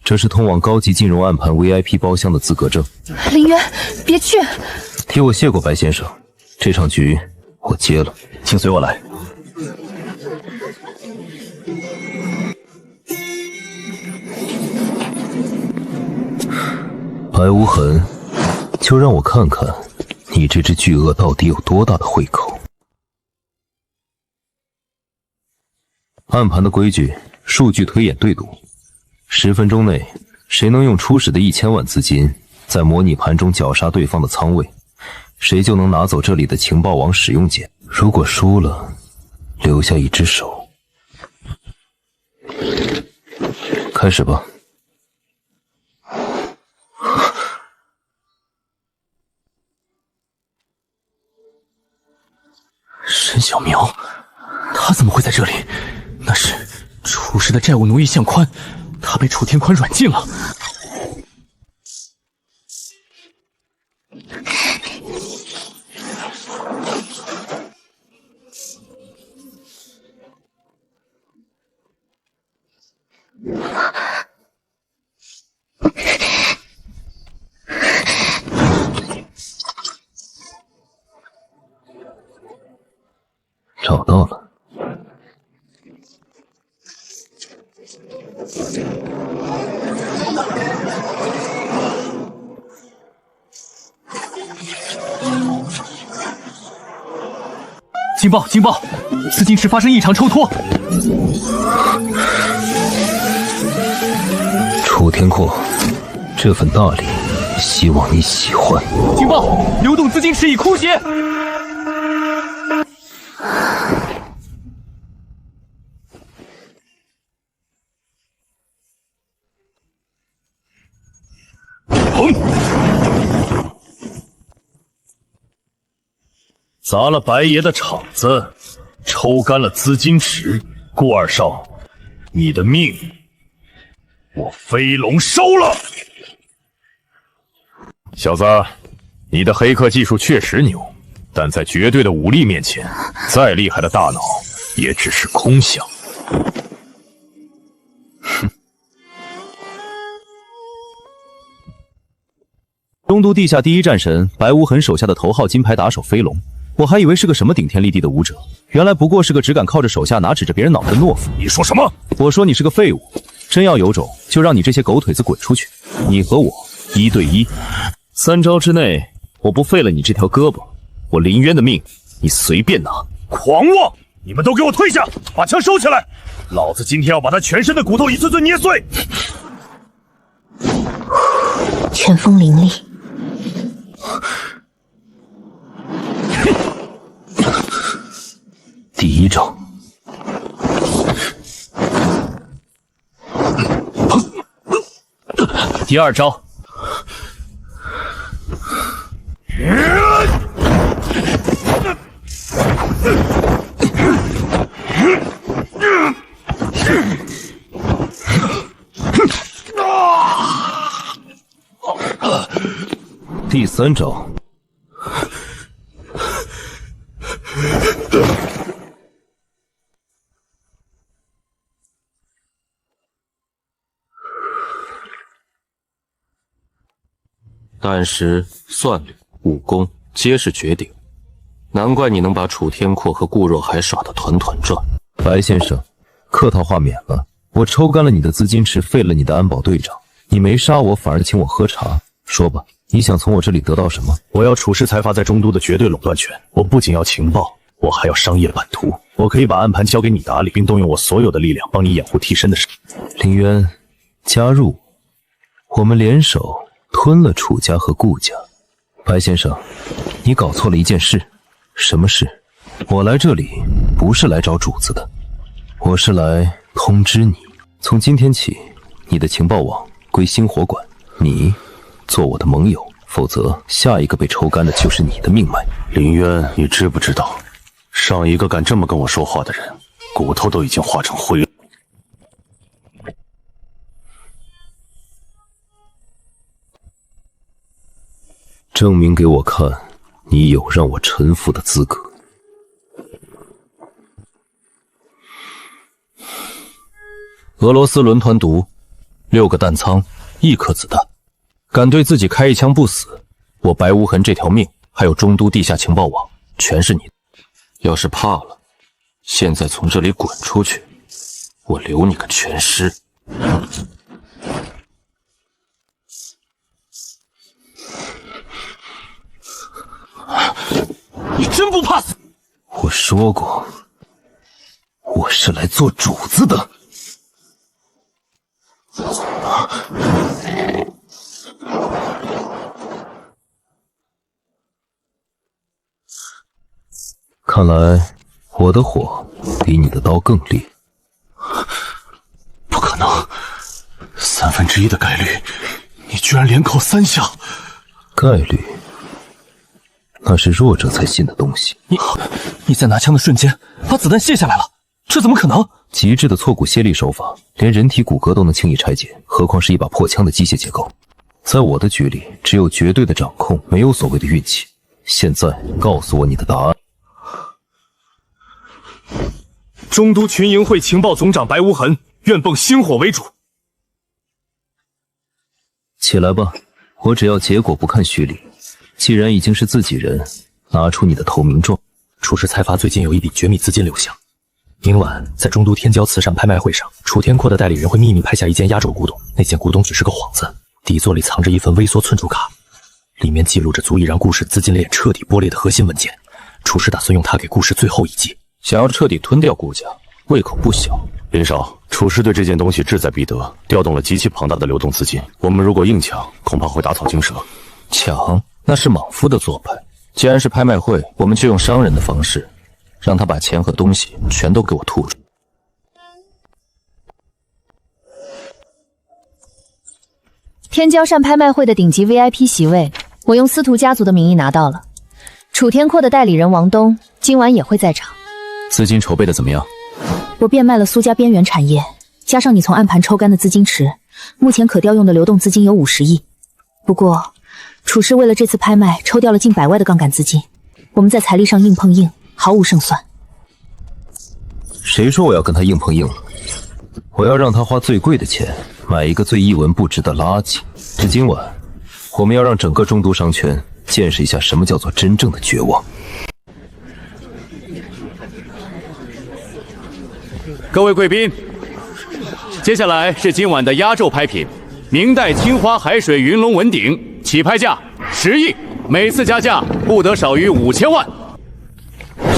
这是通往高级金融暗盘 VIP 包厢的资格证。林渊，别去！替我谢过白先生，这场局我接了，请随我来。白无痕，就让我看看你这只巨鳄到底有多大的胃口。暗盘的规矩，数据推演对赌，10分钟内谁能用初始的1000万资金在模拟盘中绞杀对方的仓位，谁就能拿走这里的情报网使用键。如果输了，留下一只手。开始吧。沈小苗，他怎么会在这里？那是楚氏的债务奴役向宽，他被楚天宽软禁了。找到了。警报！警报！资金池发生异常抽脱。楚天阔，这份大礼，希望你喜欢。警报！流动资金池已枯竭。砸了白爷的场子，抽干了资金池，顾二少，你的命我飞龙收了。小子，你的黑客技术确实牛，但在绝对的武力面前，再厉害的大脑也只是空想。中都地下第一战神白无痕手下的头号金牌打手飞龙，我还以为是个什么顶天立地的武者，原来不过是个只敢靠着手下拿指着别人脑袋的懦夫。你说什么？我说你是个废物，真要有种就让你这些狗腿子滚出去，你和我1对1，3招之内我不废了你这条胳膊，我林渊的命你随便拿。狂妄！你们都给我退下，把枪收起来！老子今天要把他全身的骨头一寸寸捏碎。拳风凌厉。第一招，第二招，第3招。胆识、算律、武功皆是绝顶，难怪你能把楚天阔和顾若海耍得团团转。白先生，客套话免了，我抽干了你的资金池，废了你的安保队长，你没杀我，反而请我喝茶。说吧，你想从我这里得到什么？我要楚氏财阀在中都的绝对垄断权。我不仅要情报，我还要商业版图。我可以把暗盘交给你打理，并动用我所有的力量帮你掩护替身的事。林渊，加入，我们联手吞了楚家和顾家。白先生，你搞错了一件事。什么事？我来这里不是来找主子的，我是来通知你，从今天起，你的情报网归星火管，你做我的盟友，否则下一个被抽干的就是你的命脉。林渊，你知不知道，上一个敢这么跟我说话的人，骨头都已经化成灰了。证明给我看，你有让我臣服的资格。俄罗斯轮团毒，6个弹仓，1颗子弹，敢对自己开一枪不死，我白无痕这条命，还有中都地下情报网，全是你的。要是怕了，现在从这里滚出去，我留你个全尸。你真不怕死？我说过，我是来做主子的。看来我的火比你的刀更烈。不可能，1/3的概率，你居然连扣3下。概率，那是弱者才信的东西。你在拿枪的瞬间把子弹卸下来了，这怎么可能？极致的错骨卸力手法，连人体骨骼都能轻易拆解，何况是一把破枪的机械结构？在我的局里，只有绝对的掌控，没有所谓的运气。现在告诉我你的答案。中都群营会情报总长白无痕愿奉星火为主。起来吧，我只要结果，不看虚礼。既然已经是自己人，拿出你的投名状。楚氏财阀最近有一笔绝密资金流向，明晚在中都天骄慈善拍卖会上，楚天阔的代理人会秘密拍下一件压轴古董，那件古董只是个幌子，底座里藏着一份微缩寸珠卡，里面记录着足以让顾氏资金链彻底剥裂的核心文件。楚氏打算用它给顾氏最后一击。想要彻底吞掉顾家，胃口不小。林少，楚氏对这件东西志在必得，调动了极其庞大的流动资金，我们如果硬抢，恐怕会打草惊蛇。抢那是莽夫的做派。既然是拍卖会，我们就用商人的方式，让他把钱和东西全都给我吐出。天骄善拍卖会的顶级 VIP 席位，我用司徒家族的名义拿到了。楚天阔的代理人王东今晚也会在场。资金筹备的怎么样？我变卖了苏家边缘产业，加上你从暗盘抽干的资金池，目前可调用的流动资金有50亿。不过，楚氏为了这次拍卖抽调了近100万的杠杆资金，我们在财力上硬碰硬，毫无胜算。谁说我要跟他硬碰硬了？我要让他花最贵的钱买一个最一文不值的垃圾。这今晚，我们要让整个中都商圈见识一下什么叫做真正的绝望。各位贵宾，接下来是今晚的压轴拍品——明代青花海水云龙文鼎，起拍价10亿，每次加价不得少于5000万。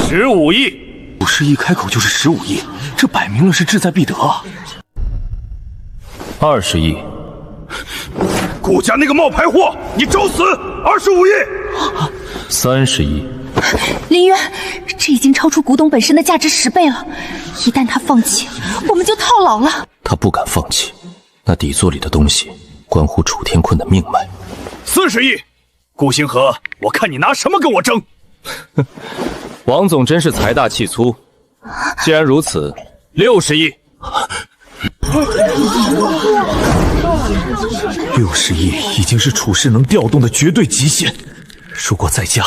15亿，50亿开口就是15亿，这摆明了是志在必得啊！20亿，顾家那个冒牌货，你找死！25亿，30亿。林渊，这已经超出古董本身的价值10倍了，一旦他放弃，我们就套牢了。他不敢放弃，那底座里的东西关乎楚天坤的命脉。40亿，顾星河，我看你拿什么跟我争？王总真是财大气粗。既然如此，60亿。60亿已经是处事能调动的绝对极限，如果再加，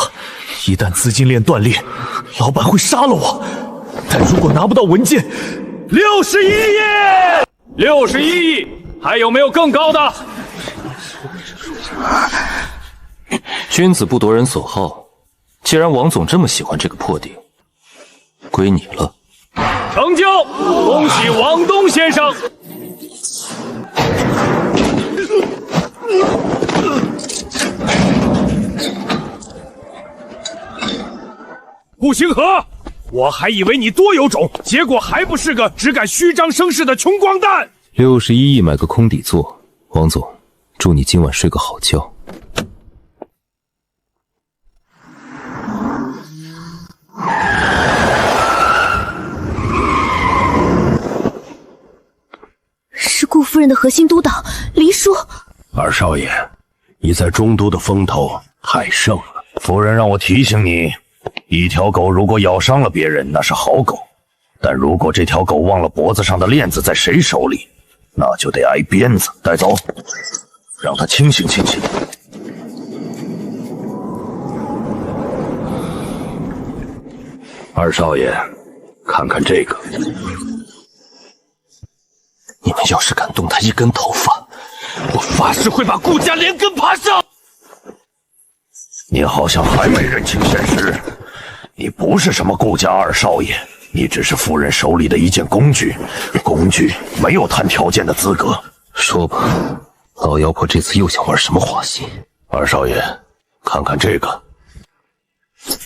一旦资金链断裂，老板会杀了我。但如果拿不到文件，61亿，61亿，还有没有更高的？君子不夺人所好，既然王总这么喜欢这个破顶，归你了。成就，恭喜王东先生。顾星河，我还以为你多有种，结果还不是个只敢虚张声势的穷光蛋。61亿买个空底座，王总，祝你今晚睡个好觉。是顾夫人的核心督导黎叔。二少爷，你在中都的风头太盛了。夫人让我提醒你，一条狗如果咬伤了别人，那是好狗；但如果这条狗忘了脖子上的链子在谁手里，那就得挨鞭子。带走，让他清醒清醒。二少爷，看看这个。你们要是敢动他一根头发，我发誓会把顾家连根爬上。你好像还没认清现实，你不是什么顾家二少爷，你只是夫人手里的一件工具，工具没有谈条件的资格。说吧，老妖婆这次又想玩什么花心？二少爷，看看这个。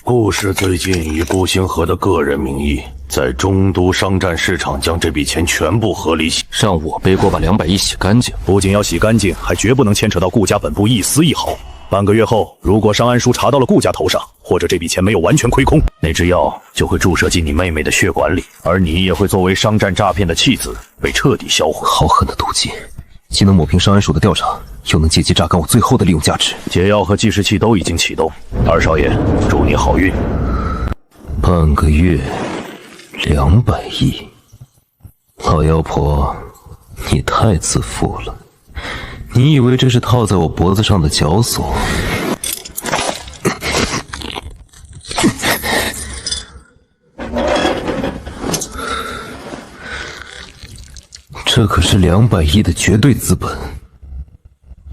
顾氏最近以顾星河的个人名义，在中都商战市场将这笔钱全部合理洗，让我背锅把200亿洗干净。不仅要洗干净，还绝不能牵扯到顾家本部一丝一毫。半个月后，如果商安书查到了顾家头上，或者这笔钱没有完全亏空，那支药就会注射进你妹妹的血管里，而你也会作为商战诈骗的弃子被彻底销毁。好狠的毒计，既能抹平商安署的调查，又能借机榨干我最后的利用价值。解药和计时器都已经启动，二少爷，祝你好运。半个月200亿，老妖婆，你太自负了。你以为这是套在我脖子上的绞索？这可是200亿的绝对资本，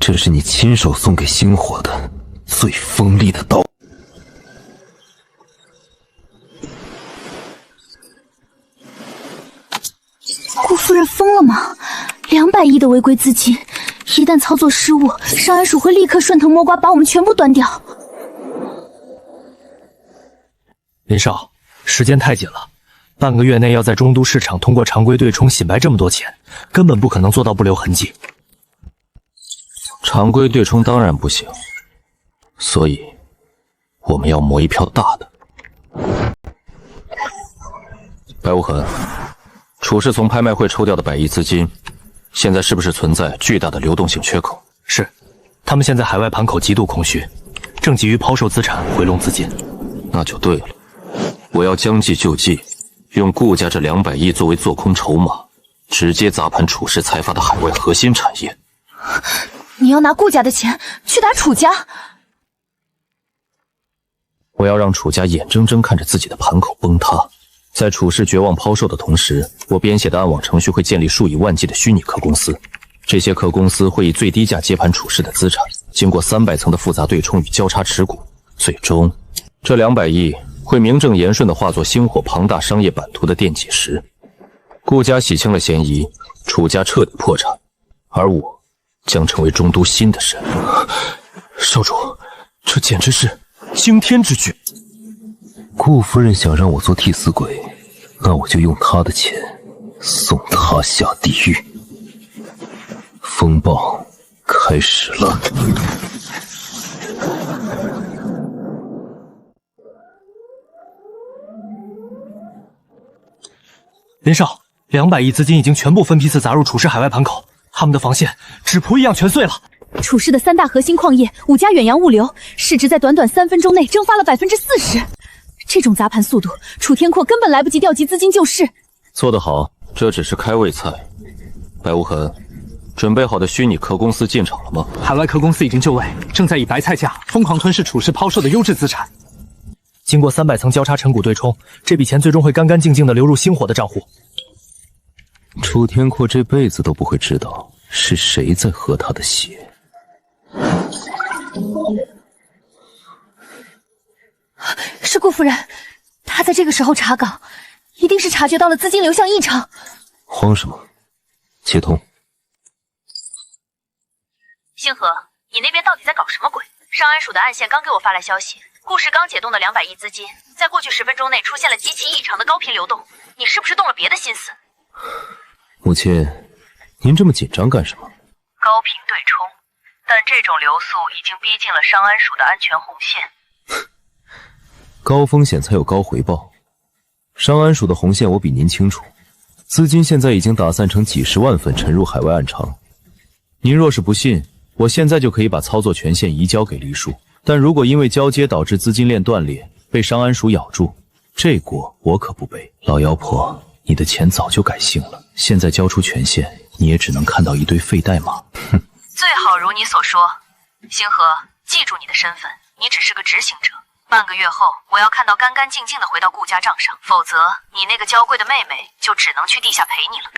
这是你亲手送给星火的最锋利的刀。顾夫人疯了吗？200亿的违规资金，一旦操作失误，商安署会立刻顺藤摸瓜把我们全部端掉。林少，时间太紧了，半个月内要在中都市场通过常规对冲洗白这么多钱，根本不可能做到不留痕迹。常规对冲当然不行，所以我们要磨一票大的。白无痕，处事从拍卖会抽调的100亿资金，现在是不是存在巨大的流动性缺口？是，他们现在海外盘口极度空虚，正急于抛售资产回笼资金。那就对了，我要将计就计，用顾家这200亿作为做空筹码，直接砸盘楚氏财阀的海外核心产业。你要拿顾家的钱去打楚家？我要让楚家眼睁睁看着自己的盘口崩塌。在楚氏绝望抛售的同时，我编写的暗网程序会建立数以万计的虚拟壳公司，这些壳公司会以最低价接盘楚氏的资产，经过300层的复杂对冲与交叉持股，最终这200亿会名正言顺地化作星火庞大商业版图的垫脚石。顾家洗清了嫌疑，楚家彻底破产，而我将成为中都新的神。少主，这简直是惊天之举！顾夫人想让我做替死鬼，那我就用她的钱送她下地狱。风暴开始了。林少，200亿资金已经全部分批次砸入楚氏海外盘口，他们的防线纸扑一样全碎了。楚氏的3大核心矿业，5家远洋物流，市值在短短3分钟内蒸发了40%。这种砸盘速度，楚天阔根本来不及调集资金救市。做得好，这只是开胃菜。白无痕，准备好的虚拟壳公司进场了吗？海外壳公司已经就位，正在以白菜价疯狂吞噬处事抛售的优质资产。经过300层交叉成股对冲，这笔钱最终会干干净净的流入星火的账户。楚天阔这辈子都不会知道是谁在喝他的血。是顾夫人，她在这个时候查岗，一定是察觉到了资金流向异常。慌什么？接通。星河，你那边到底在搞什么鬼？上安署的暗线刚给我发来消息，顾氏刚解冻的200亿资金，在过去10分钟内出现了极其异常的高频流动。你是不是动了别的心思？母亲，您这么紧张干什么？高频对冲，但这种流速已经逼近了上安署的安全红线。高风险才有高回报，上安署的红线我比您清楚，资金现在已经打散成几十万份沉入海外暗场。您若是不信，我现在就可以把操作权限移交给黎叔，但如果因为交接导致资金链断裂，被上安署咬住，这锅我可不背。老妖婆，你的钱早就改姓了，现在交出权限，你也只能看到一堆废代码。哼，最好如你所说，星河，记住你的身份，你只是个执行者。半个月后，我要看到干干净净的回到顾家账上，否则你那个娇贵的妹妹就只能去地下陪你了。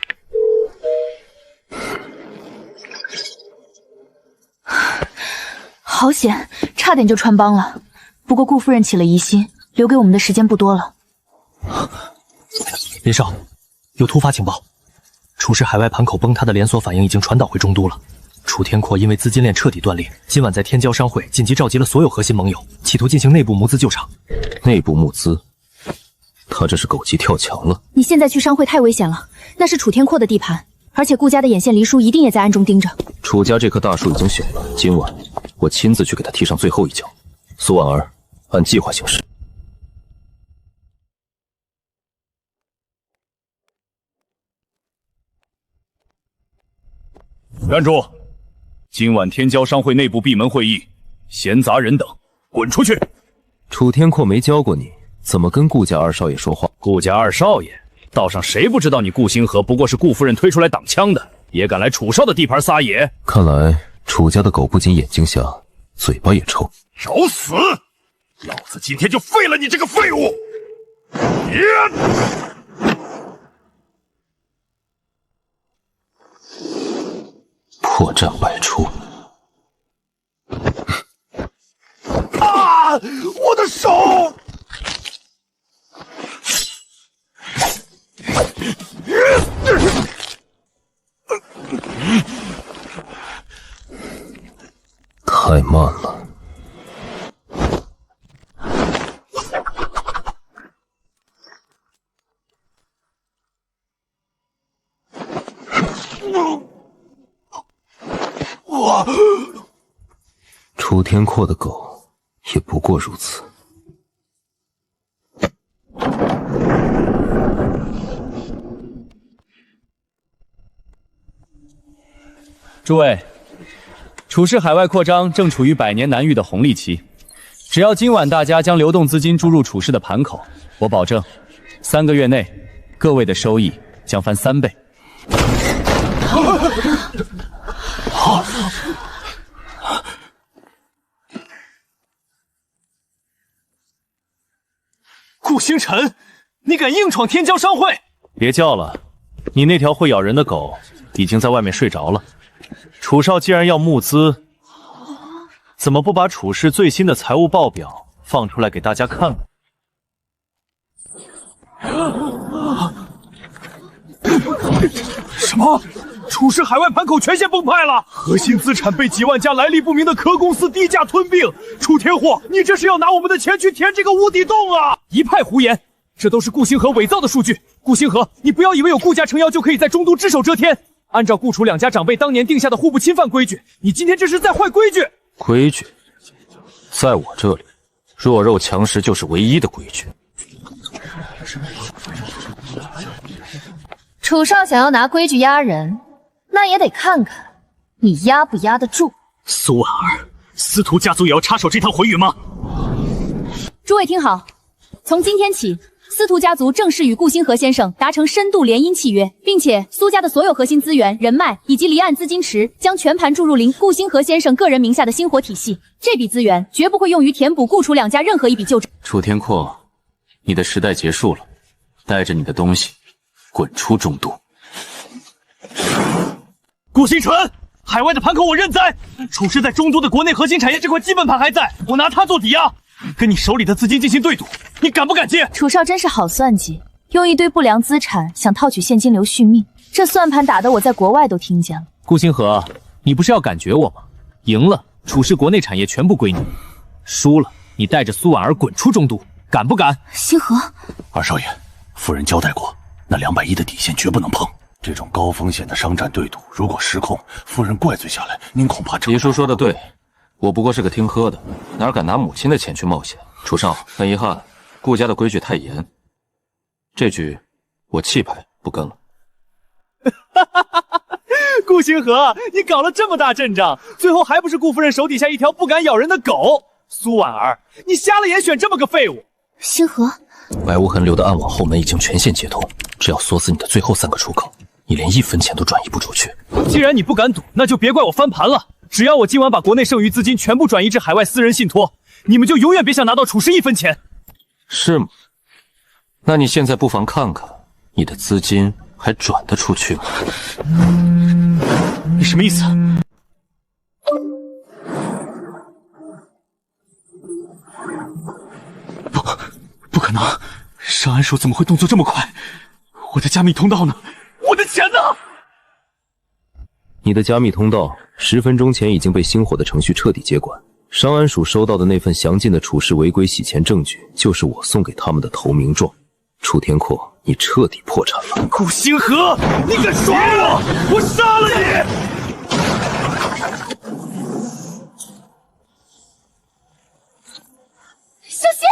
好险，差点就穿帮了。不过顾夫人起了疑心，留给我们的时间不多了。林少，有突发情报，楚氏海外盘口崩塌的连锁反应已经传导回中都了。楚天阔因为资金链彻底断裂，今晚在天骄商会紧急召集了所有核心盟友，企图进行内部募资救场。内部募资？他这是狗急跳墙了。你现在去商会太危险了，那是楚天阔的地盘，而且顾家的眼线黎叔一定也在暗中盯着。楚家这棵大树已经朽了，今晚我亲自去给他踢上最后一脚。苏婉儿，按计划行事。站住！今晚天骄商会内部闭门会议，闲杂人等滚出去！楚天阔没教过你怎么跟顾家二少爷说话。顾家二少爷，道上谁不知道你顾星河不过是顾夫人推出来挡枪的，也敢来楚少的地盘撒野？看来楚家的狗不仅眼睛瞎，嘴巴也臭。找死！老子今天就废了你这个废物！破绽百出。啊！我的手！太慢了。楚天阔的狗也不过如此。诸位，楚氏海外扩张正处于100年难遇的红利期，只要今晚大家将流动资金注入楚氏的盘口，我保证，3个月内各位的收益将翻3倍。顾星辰，你敢硬闯天骄商会？别叫了，你那条会咬人的狗已经在外面睡着了。楚少既然要募资，怎么不把楚氏最新的财务报表放出来给大家看看？什么？楚氏海外盘口全线崩败了，核心资产被几万家来历不明的壳公司低价吞并。楚天祸，你这是要拿我们的钱去填这个无底洞啊！一派胡言，这都是顾星河伪造的数据。顾星河，你不要以为有顾家撑腰就可以在中都只手遮天。按照顾楚两家长辈当年定下的互不侵犯规矩，你今天这是在坏规矩。规矩，在我这里，弱肉强食就是唯一的规矩。楚少想要拿规矩压人，那也得看看你压不压得住。苏婉儿，司徒家族也要插手这趟浑云吗？诸位听好，从今天起，司徒家族正式与顾星河先生达成深度联姻契约，并且苏家的所有核心资源、人脉以及离岸资金池将全盘注入顾星河先生个人名下的星火体系。这笔资源绝不会用于填补顾楚两家任何一笔旧账。楚天阔，你的时代结束了，带着你的东西滚出中都。顾星辰，海外的盘口我认栽，楚师在中都的国内核心产业这块基本盘还在，我拿它做抵押，跟你手里的资金进行对赌，你敢不敢接？楚少真是好算计，用一堆不良资产想套取现金流续命，这算盘打得我在国外都听见了。顾星河，你不是要感觉我吗？赢了，楚氏国内产业全部归你；输了，你带着苏婉儿滚出中都，敢不敢？星河，二少爷，夫人交代过，那200亿的底线绝不能碰。这种高风险的商战对赌，如果失控，夫人怪罪下来，您恐怕……黎叔说的对，我不过是个听喝的，哪敢拿母亲的钱去冒险？楚少，很遗憾，顾家的规矩太严，这局我弃牌不跟了。顾星河，你搞了这么大阵仗，最后还不是顾夫人手底下一条不敢咬人的狗？苏婉儿，你瞎了眼选这么个废物！星河，白无痕流的暗网后门已经全线接通，只要锁死你的最后3个出口，你连1分钱都转移不出去。既然你不敢赌，那就别怪我翻盘了。只要我今晚把国内剩余资金全部转移至海外私人信托，你们就永远别想拿到楚氏1分钱。是吗？那你现在不妨看看，你的资金还转得出去吗？你什么意思？不可能！尚安叔怎么会动作这么快？我的加密通道呢？我的钱呢？你的加密通道10分钟前已经被星火的程序彻底接管。商安署收到的那份详尽的楚氏违规洗钱证据，就是我送给他们的投名状。楚天阔，你彻底破产了！顾星河，你敢耍我，我杀了你！小心！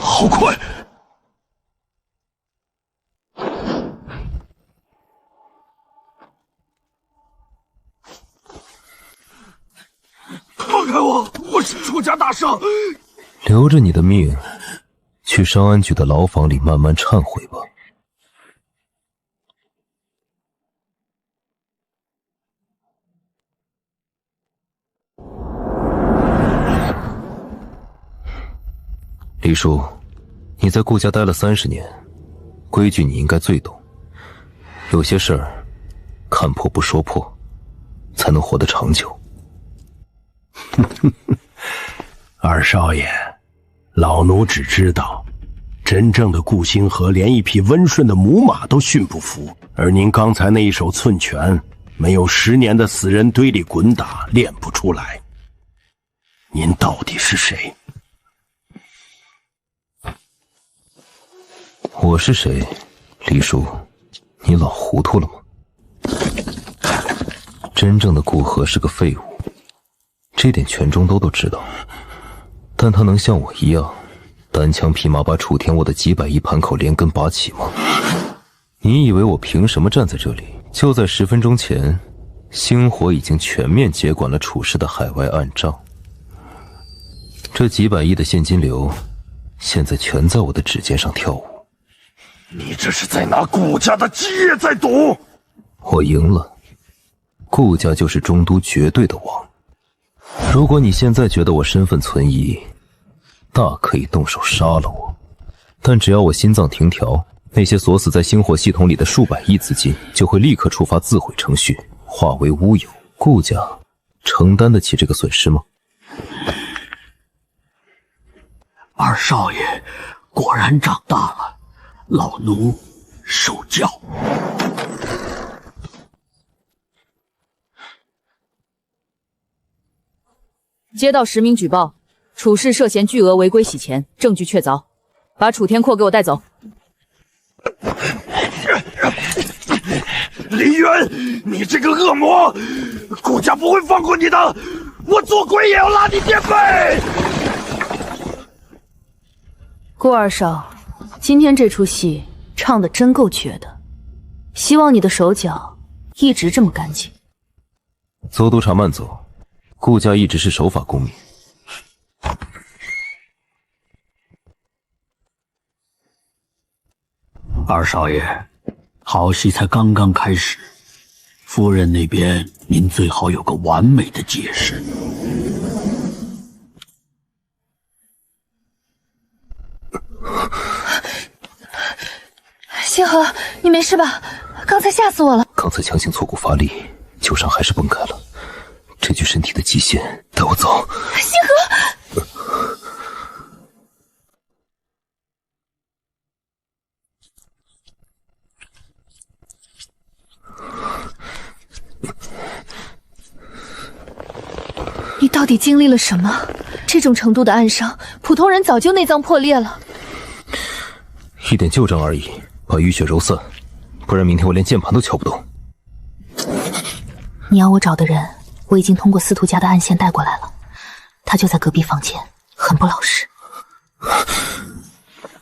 好快！放开我！我是楚家大圣。留着你的命，去商安局的牢房里慢慢忏悔吧。黎叔，你在顾家待了30年，规矩你应该最懂。有些事儿，看破不说破，才能活得长久。二少爷，老奴只知道，真正的顾星河连一匹温顺的母马都驯不服，而您刚才那一手寸拳，没有10年的死人堆里滚打练不出来。您到底是谁？我是谁，黎叔？你老糊涂了吗？真正的顾河是个废物，这点全中都知道。但他能像我一样，单枪匹马把楚天沃的几百亿盘口连根拔起吗？你以为我凭什么站在这里？就在10分钟前，星火已经全面接管了楚氏的海外暗账。这几百亿的现金流，现在全在我的指尖上跳舞。你这是在拿顾家的基业在赌！我赢了，顾家就是中都绝对的王。如果你现在觉得我身份存疑，大可以动手杀了我。但只要我心脏停调，那些锁死在星火系统里的数百亿资金就会立刻触发自毁程序，化为乌有。顾家承担得起这个损失吗？二少爷果然长大了，老奴受教。接到实名举报，楚氏涉嫌巨额违规洗钱，证据确凿，把楚天阔给我带走。林渊，你这个恶魔，顾家不会放过你的，我做鬼也要拉你垫背！顾二少，今天这出戏唱得真够绝的，希望你的手脚一直这么干净。邹督察慢走，顾家一直是守法公民。二少爷，好戏才刚刚开始，夫人那边您最好有个完美的解释。星河，你没事吧？刚才吓死我了。刚才强行挫骨发力，旧伤还是崩开了，这具身体的极限，带我走。星河。你到底经历了什么？这种程度的暗伤，普通人早就内脏破裂了。一点旧伤而已，把淤血揉散，不然明天我连键盘都敲不动。你要我找的人，我已经通过司徒家的暗线带过来了，他就在隔壁房间，很不老实。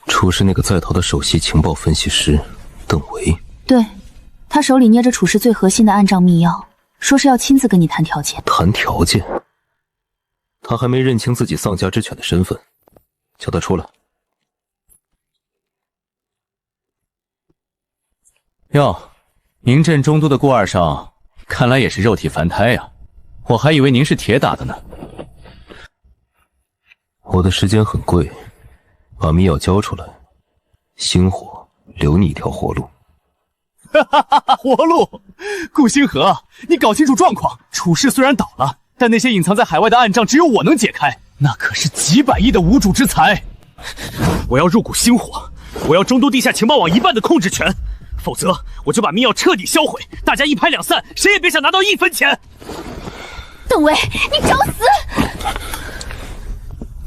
楚氏那个在逃的首席情报分析师邓维，对，他手里捏着楚氏最核心的暗账密钥，说是要亲自跟你谈条件。谈条件？他还没认清自己丧家之犬的身份，叫他出来。哟，您镇中都的顾二少，看来也是肉体凡胎呀，我还以为您是铁打的呢。我的时间很贵，把密钥交出来，星火留你一条活路。哈哈哈哈！活路，顾星河，你搞清楚状况。楚氏虽然倒了，但那些隐藏在海外的暗账只有我能解开，那可是几百亿的无主之财。我要入股星火，我要中都地下情报网一半的控制权，否则我就把密钥彻底销毁，大家一拍两散，谁也别想拿到1分钱。邓维，你找死！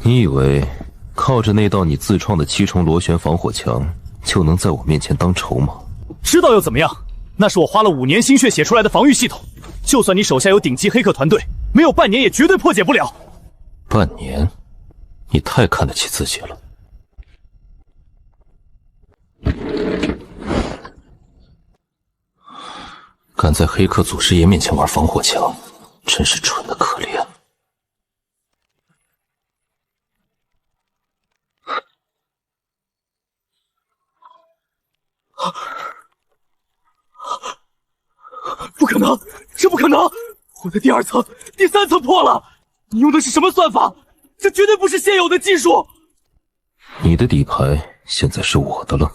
你以为靠着那道你自创的7重螺旋防火墙，就能在我面前当筹码？知道又怎么样？那是我花了5年心血写出来的防御系统，就算你手下有顶级黑客团队，没有半年也绝对破解不了。半年？你太看得起自己了。敢在黑客祖师爷面前玩防火墙，真是蠢得可怜。不可能，这不可能！我的第2层、第3层破了，你用的是什么算法？这绝对不是现有的技术。你的底牌现在是我的了。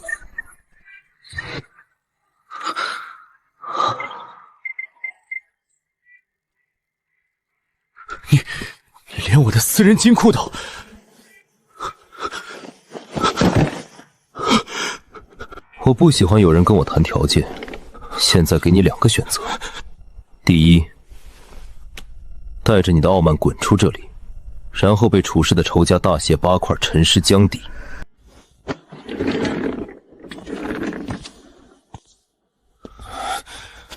你连我的私人金库都……我不喜欢有人跟我谈条件，现在给你2个选择：第一，带着你的傲慢滚出这里，然后被楚氏的仇家大卸8块，沉尸江底；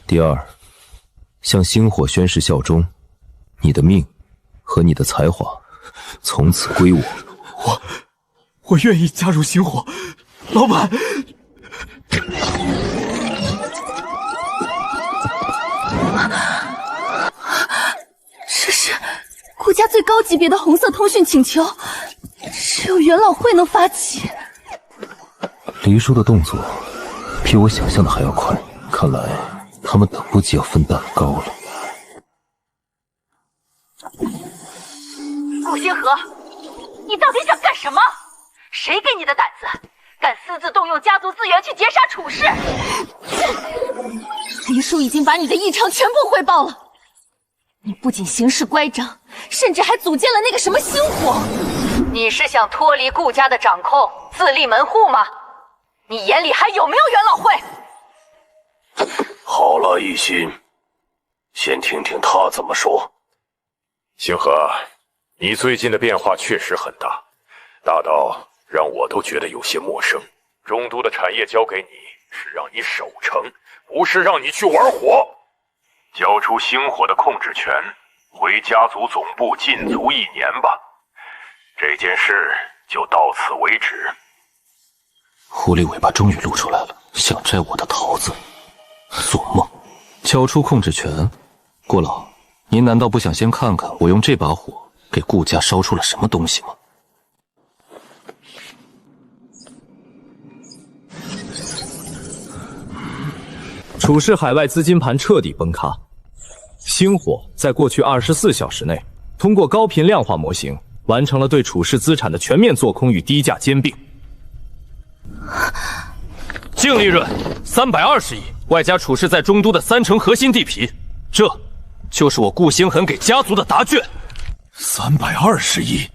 第二，向星火宣誓效忠，你的命和你的才华从此归我。我愿意加入星火，老板。这是顾家最高级别的红色通讯请求，只有元老会能发起。黎叔的动作比我想象的还要快，看来他们等不及要分蛋糕了。顾星河，你到底想干什么？谁给你的胆子，敢私自动用家族资源去劫杀楚氏？黎叔已经把你的异常全部汇报了，你不仅行事乖张，甚至还组建了那个什么星火。你是想脱离顾家的掌控，自立门户吗？你眼里还有没有元老会？好了，一心，先听听他怎么说。星河，你最近的变化确实很大，大到让我都觉得有些陌生。中都的产业交给你，是让你守城，不是让你去玩火。交出星火的控制权，回家族总部禁足1年吧。这件事就到此为止。狐狸尾巴终于露出来了，想摘我的桃子，做梦！交出控制权，顾老，您难道不想先看看我用这把火给顾家烧出了什么东西吗？楚氏海外资金盘彻底崩塌，星火在过去24小时内，通过高频量化模型，完成了对楚氏资产的全面做空与低价兼并。净利润320亿，外加楚氏在中都的3成核心地皮，这就是我顾星痕给家族的答卷。320亿，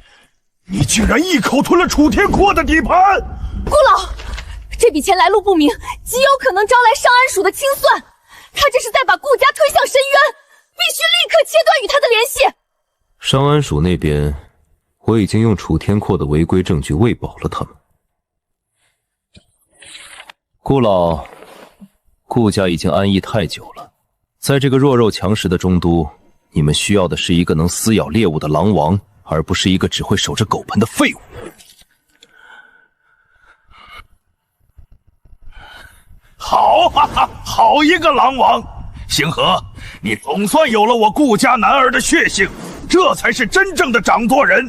你竟然一口吞了楚天阔的底盘！顾老，这笔钱来路不明，极有可能招来上安署的清算。他这是在把顾家推向深渊，必须立刻切断与他的联系。上安署那边，我已经用楚天阔的违规证据喂饱了他们。顾老，顾家已经安逸太久了，在这个弱肉强食的中都，你们需要的是一个能撕咬猎物的狼王，而不是一个只会守着狗盆的废物。好，哈哈，好一个狼王！星河，你总算有了我顾家男儿的血性，这才是真正的掌舵人。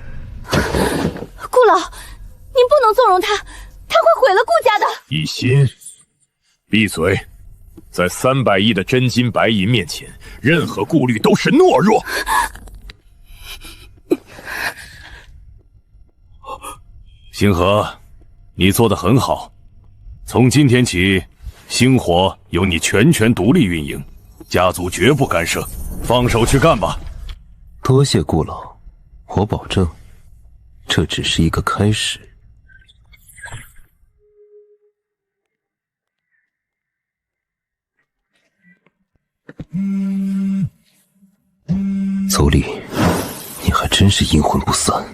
顾老，您不能纵容他，他会毁了顾家的。一心，闭嘴！在300亿的真金白银面前，任何顾虑都是懦弱。星河，你做得很好。从今天起，星火由你全权独立运营，家族绝不干涉，放手去干吧。多谢顾老，我保证，这只是一个开始。邹丽，你还真是阴魂不散。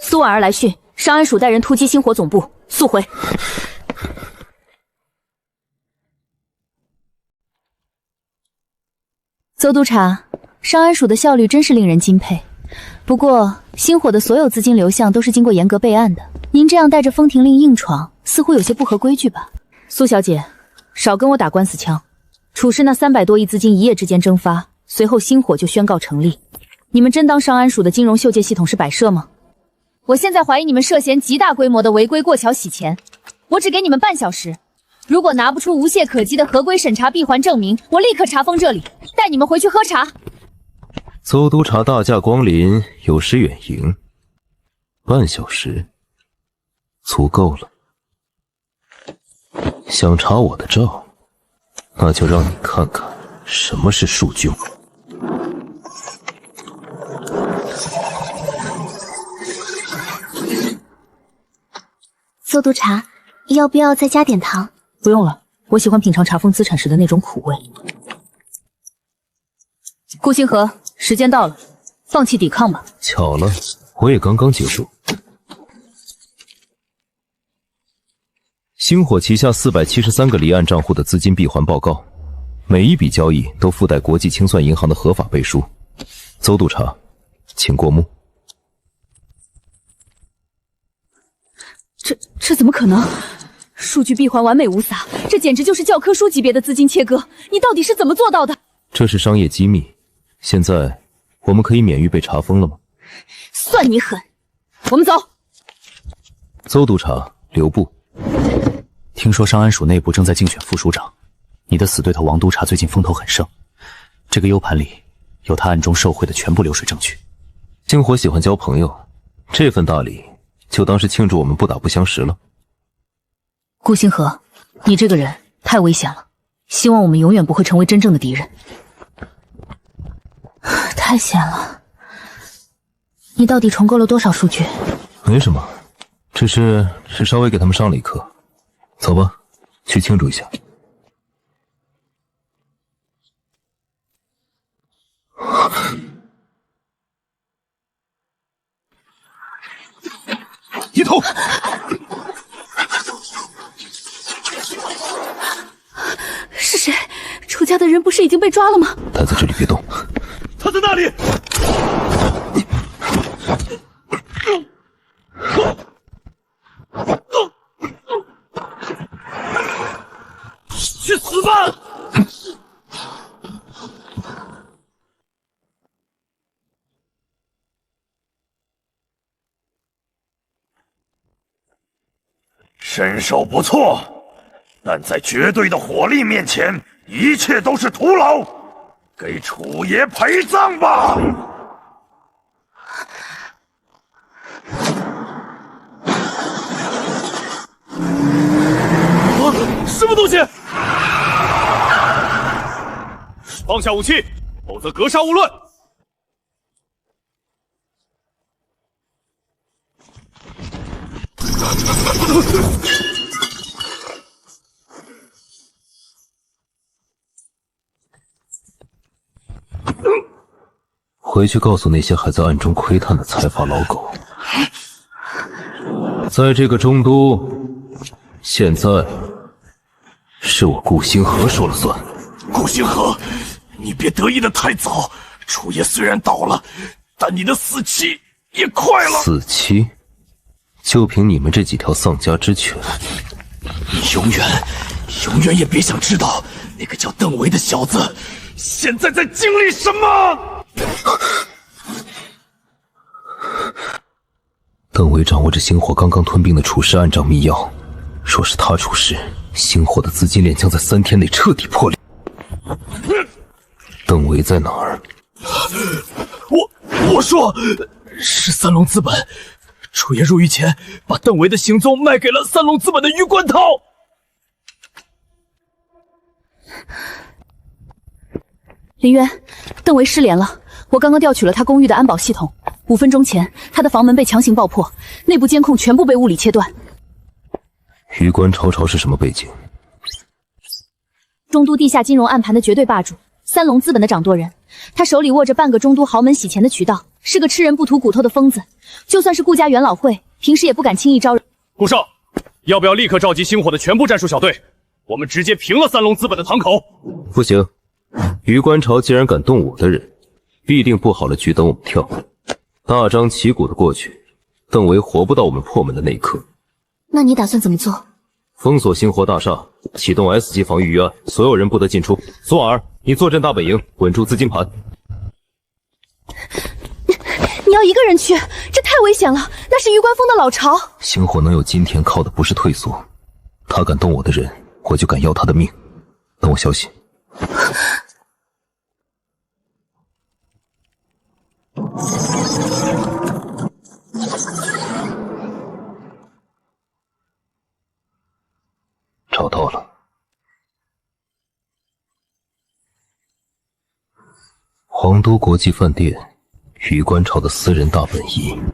苏婉儿来讯，上安署带人突击星火总部，速回。邹督察，上安署的效率真是令人敬佩。不过，星火的所有资金流向都是经过严格备案的，您这样带着封停令硬闯，似乎有些不合规矩吧？苏小姐，少跟我打官司腔。楚氏那300多亿资金一夜之间蒸发，随后星火就宣告成立。你们真当上安署的金融嗅界系统是摆设吗？我现在怀疑你们涉嫌极大规模的违规过桥洗钱，我只给你们半小时。如果拿不出无懈可击的合规审查闭环证明，我立刻查封这里，带你们回去喝茶。邹督察大驾光临，有失远迎。半小时，足够了。想查我的账，那就让你看看什么是数据。邹督察，要不要再加点糖？不用了，我喜欢品尝查封资产时的那种苦味。顾星河，时间到了，放弃抵抗吧。巧了，我也刚刚结束。星火旗下473个离岸账户的资金闭环报告，每一笔交易都附带国际清算银行的合法背书。邹督察，请过目。这怎么可能？数据闭环完美无瑕，这简直就是教科书级别的资金切割！你到底是怎么做到的？这是商业机密，现在我们可以免于被查封了吗？算你狠！我们走。邹督察，留步。听说上安署内部正在竞选副署长，你的死对头王督察最近风头很盛，这个 U 盘里有他暗中受贿的全部流水证据。星火喜欢交朋友，这份大礼就当是庆祝我们不打不相识了。顾星河，你这个人太危险了，希望我们永远不会成为真正的敌人。太险了！你到底重构了多少数据？没什么，只是稍微给他们上了一课。走吧，去庆祝一下。一头。是谁？楚家的人不是已经被抓了吗？待在这里别动。他在那里。去死吧！身手不错，但在绝对的火力面前，一切都是徒劳。给楚爷陪葬吧！什么东西？放下武器，否则格杀勿论！回去告诉那些还在暗中窥探的财阀老狗，在这个中都，现在是我顾星河说了算。顾星河，你别得意的太早。楚爷虽然倒了，但你的死期也快了。死期？就凭你们这几条丧家之犬，你永远也别想知道那个叫邓维的小子现在在经历什么。邓维掌握着星火刚刚吞并的楚氏暗账密钥，若是他出事，星火的资金链将在3天内彻底破裂。邓维在哪儿？我说是三龙资本，楚爷入狱前把邓维的行踪卖给了三龙资本的余冠涛。林渊，邓维失联了。我刚刚调取了他公寓的安保系统，5分钟前，他的房门被强行爆破，内部监控全部被物理切断。余冠潮是什么背景？中都地下金融暗盘的绝对霸主，三龙资本的掌舵人。他手里握着半个中都豪门洗钱的渠道，是个吃人不吐骨头的疯子。就算是顾家元老会，平时也不敢轻易招惹。顾少，要不要立刻召集星火的全部战术小队？我们直接平了三龙资本的堂口。不行，余冠潮既然敢动我的人，必定布好了局等我们跳，大张旗鼓的过去，邓维活不到我们破门的那一刻。那你打算怎么做？封锁星火大厦，启动 S 级防御预案，所有人不得进出。苏尔，你坐镇大本营，稳住资金盘。你要一个人去，这太危险了，那是余冠峰的老巢。星火能有今天，靠的不是退缩，他敢动我的人，我就敢要他的命。等我消息。找到了，皇都国际饭店，余冠潮的私人大本营。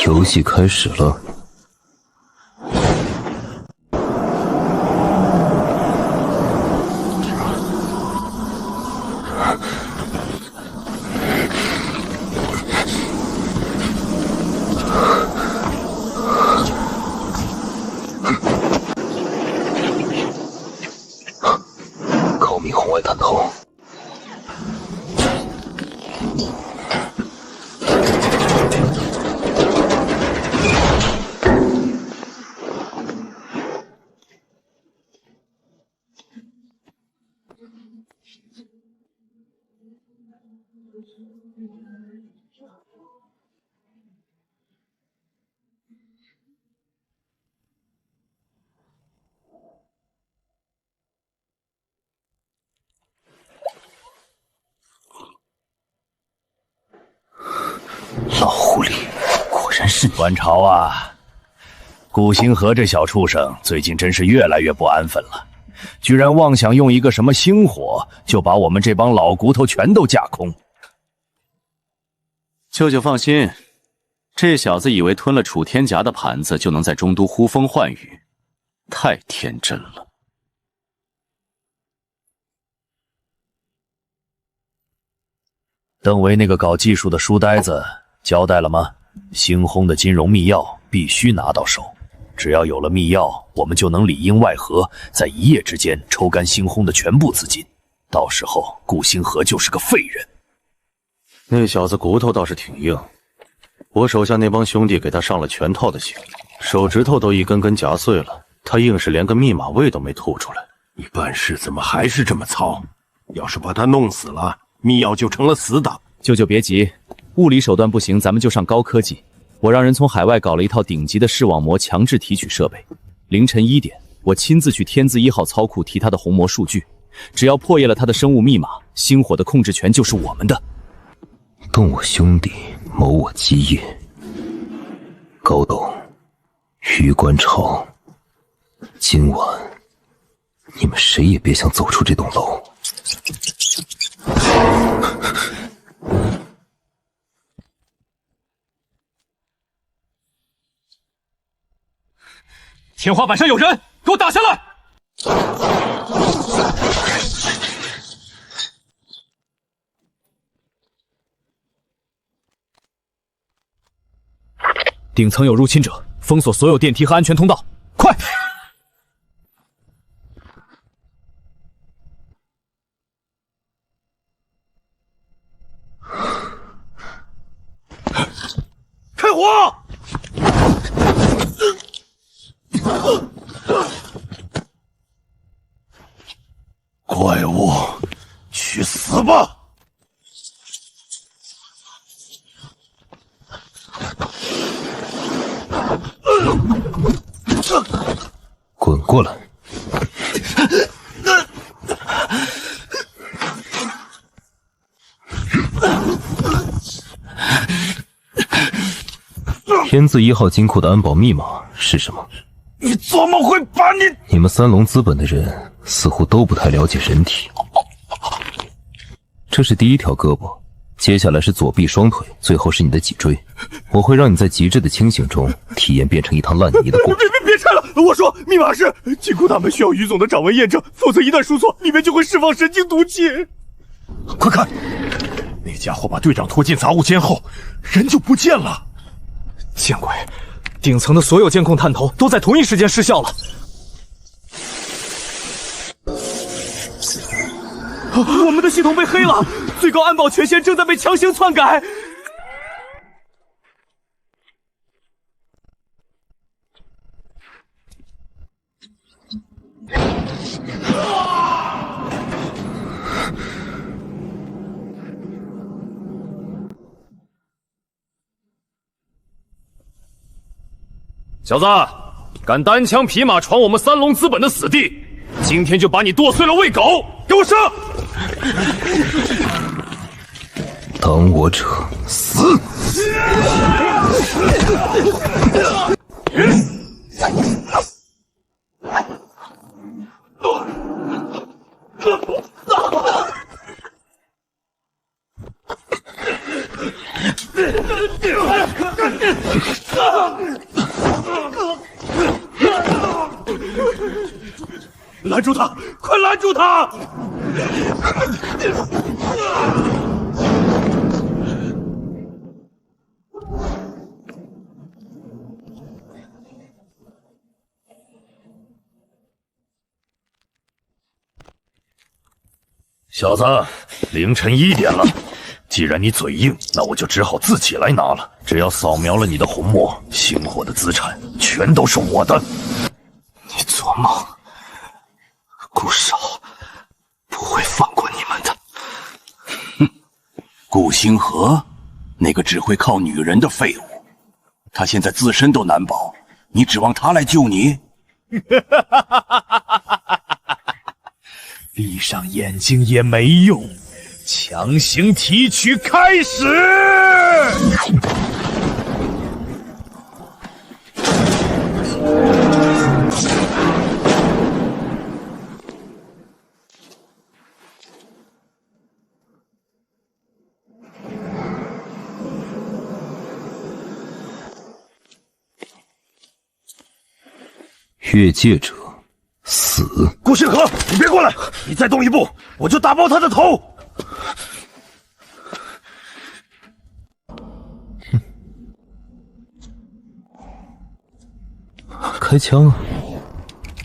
游戏开始了。高明红外弹头。老狐狸，果然是你！观潮啊，顾星河这小畜生最近真是越来越不安分了，居然妄想用一个什么星火就把我们这帮老骨头全都架空。舅舅放心，这小子以为吞了楚天夹的盘子就能在中都呼风唤雨，太天真了。邓维那个搞技术的书呆子交代了吗？星轰的金融密钥必须拿到手，只要有了密钥，我们就能里应外合，在一夜之间抽干星轰的全部资金。到时候顾星河就是个废人。那小子骨头倒是挺硬，我手下那帮兄弟给他上了全套的刑，手指头都一根根夹碎了，他硬是连个密码位都没吐出来。你办事怎么还是这么糙？要是把他弄死了，密钥就成了死党。舅舅别急，物理手段不行，咱们就上高科技。我让人从海外搞了一套顶级的视网膜强制提取设备。凌晨1点，我亲自去天字1号仓库提他的虹膜数据。只要破译了他的生物密码，星火的控制权就是我们的。动我兄弟，谋我基业。高董，余观潮，今晚你们谁也别想走出这栋楼。天花板上有人，给我打下来！顶层有入侵者，封锁所有电梯和安全通道，快！开火！怪物，去死吧！滚过来！天字1号金库的安保密码是什么？你怎么会把你们三龙资本的人似乎都不太了解人体。这是第一条胳膊，接下来是左臂、双腿，最后是你的脊椎。我会让你在极致的清醒中体验变成一滩烂泥的过程。别拆了！我说密码是金库大门需要于总的掌纹验证，否则一旦输错，里面就会释放神经毒气。快看，那家伙把队长拖进杂物间后，人就不见了。见鬼！顶层的所有监控探头都在同一时间失效了。我们的系统被黑了，最高安保权限正在被强行篡改。小子，敢单枪匹马闯我们三龙资本的死地，今天就把你剁碎了喂狗！给我上！挡我者死！拦住他！快拦住他！小子，凌晨1点了，既然你嘴硬，那我就只好自己来拿了。只要扫描了你的虹膜，星火的资产全都是我的。你做梦！顾少不会放过你们的。哼，顾星河，那个只会靠女人的废物，他现在自身都难保，你指望他来救你？闭上眼睛也没用，强行提取开始！越界者死！顾星河，你别过来！你再动一步，我就打爆他的头！开枪啊！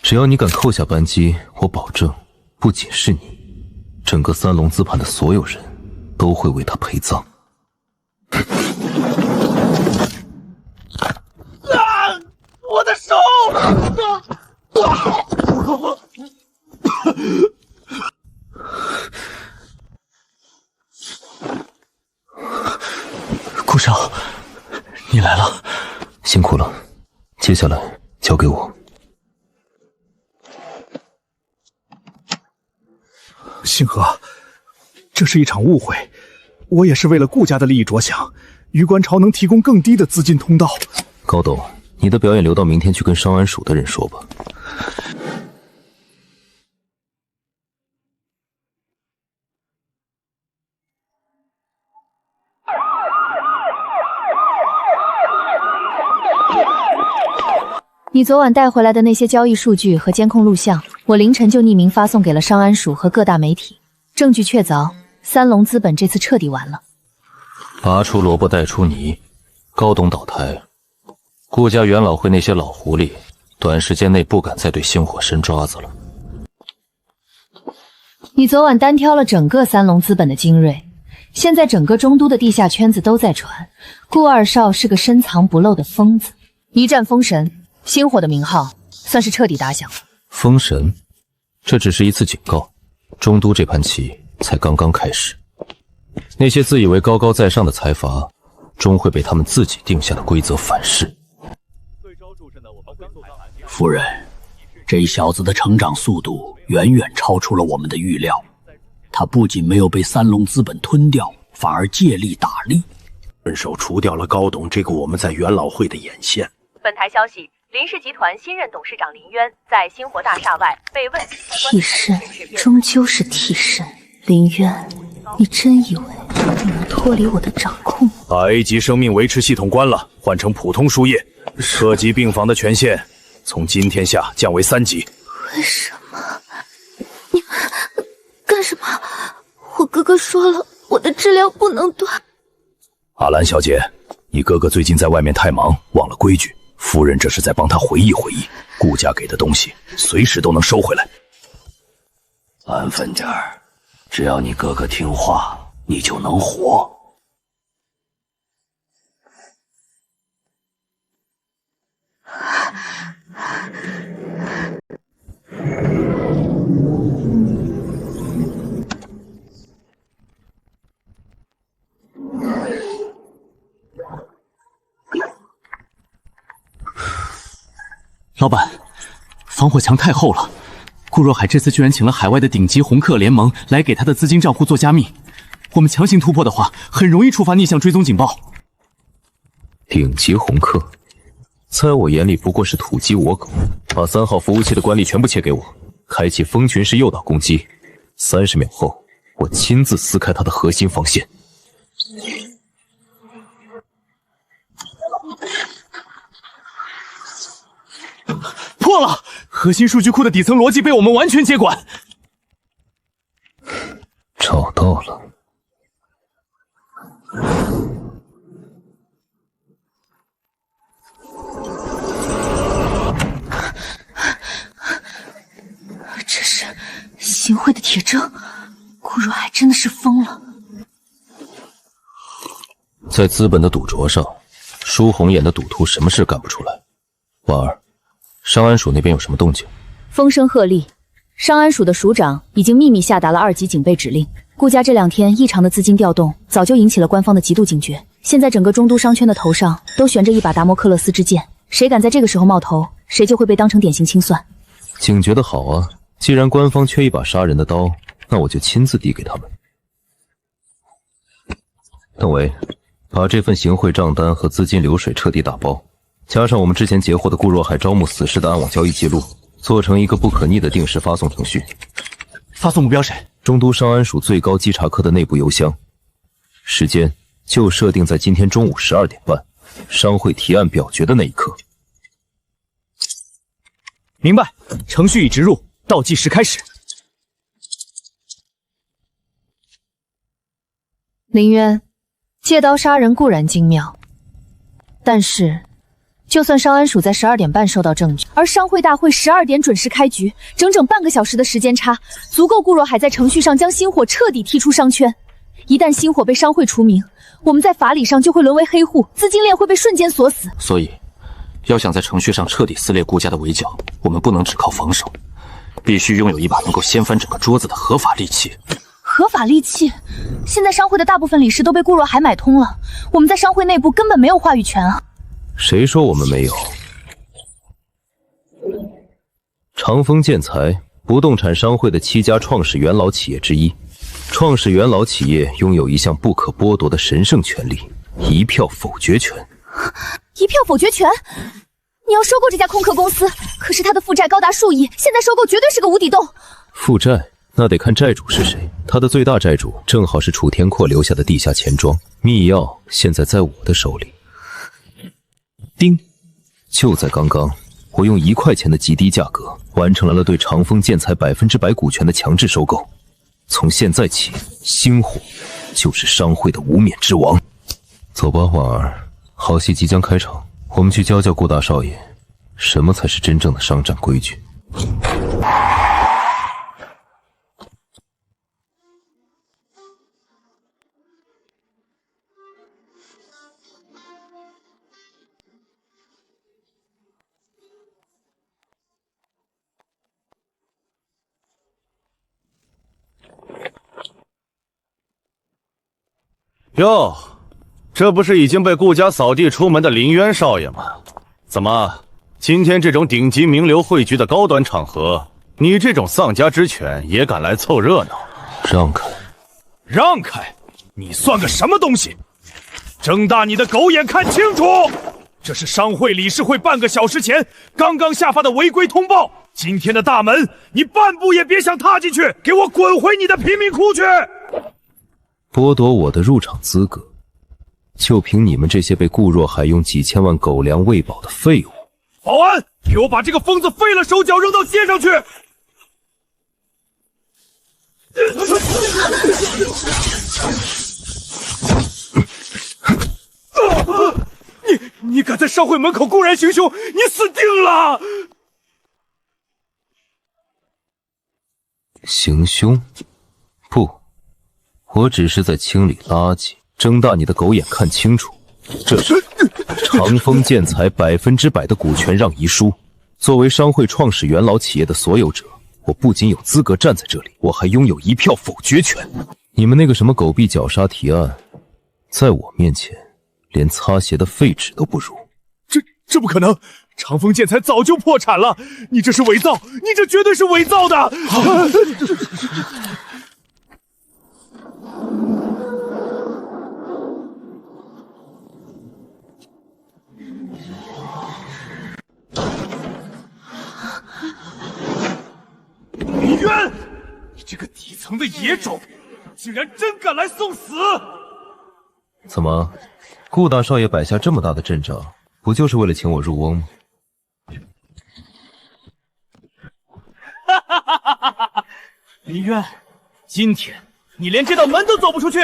只要你敢扣下扳机，我保证，不仅是你，整个三龙资盘的所有人都会为他陪葬。我的手！顾少，你来了，辛苦了。接下来交给我。星河，这是一场误会，我也是为了顾家的利益着想，余观潮能提供更低的资金通道。高董，你的表演留到明天去跟商安署的人说吧。你昨晚带回来的那些交易数据和监控录像，我凌晨就匿名发送给了商安署和各大媒体，证据确凿，三龙资本这次彻底完了。拔出萝卜带出泥，高董倒台，顾家元老会那些老狐狸，短时间内不敢再对星火伸爪子了。你昨晚单挑了整个三龙资本的精锐，现在整个中都的地下圈子都在传，顾二少是个深藏不露的疯子，一战封神。星火的名号算是彻底打响了。封神，这只是一次警告，中都这盘棋才刚刚开始。那些自以为高高在上的财阀，终会被他们自己定下的规则反噬。夫人，这小子的成长速度远远超出了我们的预料。他不仅没有被三龙资本吞掉，反而借力打力，顺手除掉了高董这个我们在元老会的眼线。本台消息，林氏集团新任董事长林渊在星火大厦外被问及替身终究是替身，林渊，你真以为你能脱离我的掌控？把 A 级生命维持系统关了，换成普通输液。涉及病房的权限从今天下降为3级。为什么？你干什么？我哥哥说了，我的治疗不能断。阿兰小姐，你哥哥最近在外面太忙，忘了规矩。夫人这是在帮他回忆回忆，顾家给的东西随时都能收回来。安分点儿，只要你哥哥听话，你就能活。老板，防火墙太厚了。顾若海这次居然请了海外的顶级红客联盟来给他的资金账户做加密，我们强行突破的话，很容易触发逆向追踪警报。顶级红客，在我眼里不过是土鸡倭狗。把3号服务器的管理全部切给我，开启蜂群式诱导攻击。30秒后，我亲自撕开他的核心防线。破了！核心数据库的底层逻辑被我们完全接管。找到了。这是行贿的铁证，顾若海真的是疯了。在资本的赌桌上，输红眼的赌徒什么事干不出来。婉儿，商安署那边有什么动静？风声鹤唳，商安署的署长已经秘密下达了2级警备指令。顾家这2天异常的资金调动，早就引起了官方的极度警觉。现在整个中都商圈的头上都悬着一把达摩克勒斯之剑，谁敢在这个时候冒头，谁就会被当成典型清算。警觉的好啊，既然官方缺一把杀人的刀，那我就亲自递给他们。邓伟，把这份行贿账单和资金流水彻底打包，加上我们之前截获的顾若海招募死士的暗网交易记录，做成一个不可逆的定时发送程序。发送目标谁？中都商安署最高稽查科的内部邮箱，时间就设定在今天中午12点半，商会提案表决的那一刻。明白，程序已植入，倒计时开始。林渊，借刀杀人固然精妙，但是就算商安署在12点半收到证据，而商会大会12点准时开局，整整半个小时的时间差，足够顾若海在程序上将星火彻底踢出商圈。一旦星火被商会除名，我们在法理上就会沦为黑户，资金链会被瞬间锁死。所以，要想在程序上彻底撕裂顾家的围剿，我们不能只靠防守，必须拥有一把能够掀翻整个桌子的合法利器。合法利器？现在商会的大部分理事都被顾若海买通了，我们在商会内部根本没有话语权啊！谁说我们没有？长丰建材，不动产商会的7家创始元老企业之一。创始元老企业拥有一项不可剥夺的神圣权利——一票否决权。一票否决权？你要收购这家空壳公司，可是他的负债高达数亿，现在收购绝对是个无底洞。负债？那得看债主是谁。他的最大债主正好是楚天阔留下的地下钱庄，密钥现在在我的手里。叮！就在刚刚，我用1块钱的极低价格完成了对长丰建材100%股权的强制收购。从现在起，星火就是商会的无冕之王。走吧，婉儿，好戏即将开场，我们去教教顾大少爷，什么才是真正的商战规矩。哟，这不是已经被顾家扫地出门的林渊少爷吗？怎么，今天这种顶级名流汇聚的高端场合，你这种丧家之犬也敢来凑热闹？让开！让开！你算个什么东西？睁大你的狗眼看清楚！这是商会理事会半个小时前刚刚下发的违规通报，今天的大门你半步也别想踏进去！给我滚回你的贫民窟去！剥夺我的入场资格，就凭你们这些被顾若海用几千万狗粮喂饱的废物！保安，给我把这个疯子废了手脚扔到街上去！你敢在商会门口公然行凶，你死定了！行凶？不，我只是在清理垃圾。睁大你的狗眼看清楚，这是长丰建材100%的股权让遗书。作为商会创始元老企业的所有者，我不仅有资格站在这里，我还拥有1票否决权。你们那个什么狗币绞杀提案，在我面前连擦鞋的废纸都不如。这不可能！长丰建材早就破产了，你这是伪造，你这绝对是伪造的！李渊，你这个底层的野种，竟然真敢来送死！怎么，顾大少爷摆下这么大的阵仗，不就是为了请我入瓮吗？林渊，今天你连这道门都走不出去！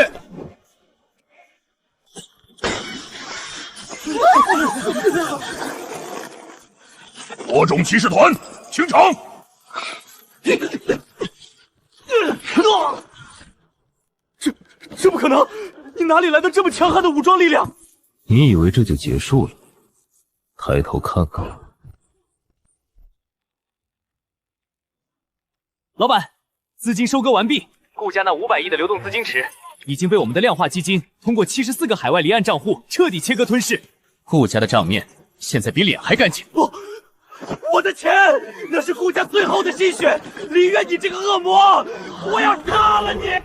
火种骑士团清场！这不可能！你哪里来的这么强悍的武装力量？你以为这就结束了？抬头看看。老板，资金收割完毕，顾家那500亿的流动资金池已经被我们的量化基金通过74个海外离岸账户彻底切割吞噬。顾家的账面现在比脸还干净。我的钱，那是顾家最后的心血！李渊，你这个恶魔，我要杀了你！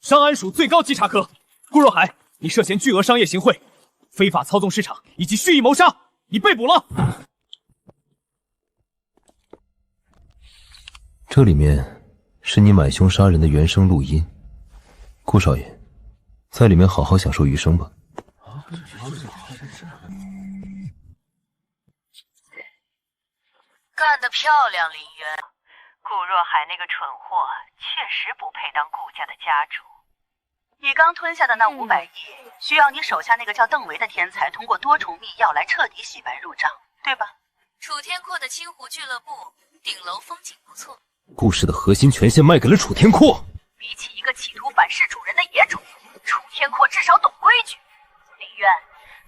商安署最高稽查科，顾若海，你涉嫌巨额商业行贿、非法操纵市场以及蓄意谋杀，你被捕了。这里面是你买凶杀人的原声录音，顾少爷，在里面好好享受余生吧。干得漂亮，林渊！顾若海那个蠢货确实不配当顾家的家主。你刚吞下的那500亿，需要你手下那个叫邓维的天才通过多重密钥来彻底洗白入账，对吧？楚天阔的清湖俱乐部顶楼风景不错，顾氏的核心权限卖给了楚天阔。比起一个企图反噬主人的野种，楚天阔至少懂规矩。林渊，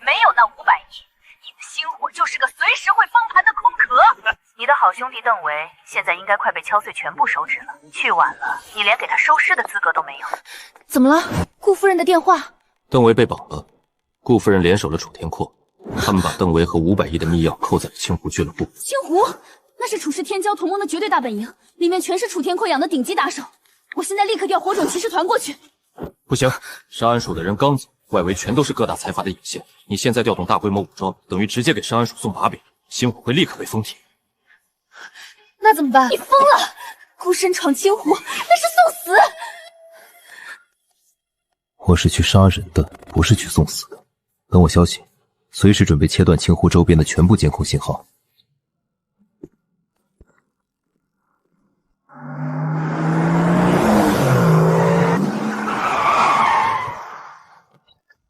没有那500亿，你的星火就是个随时会翻盘的空壳。你的好兄弟邓维现在应该快被敲碎全部手指了，去晚了，你连给他收尸的资格都没有。怎么了？顾夫人的电话。邓维被绑了，顾夫人联手了楚天阔，他们把邓维和500亿的密钥扣在了青湖俱乐部。青湖，那是楚氏天骄同盟的绝对大本营，里面全是楚天阔养的顶级打手。我现在立刻调火种骑士团过去。不行，商安署的人刚走，外围全都是各大财阀的眼线。你现在调动大规模武装，等于直接给商安署送把柄，星火会立刻被封停。那怎么办？你疯了！孤身闯青湖，那是送死！我是去杀人的，不是去送死的。等我消息，随时准备切断青湖周边的全部监控信号。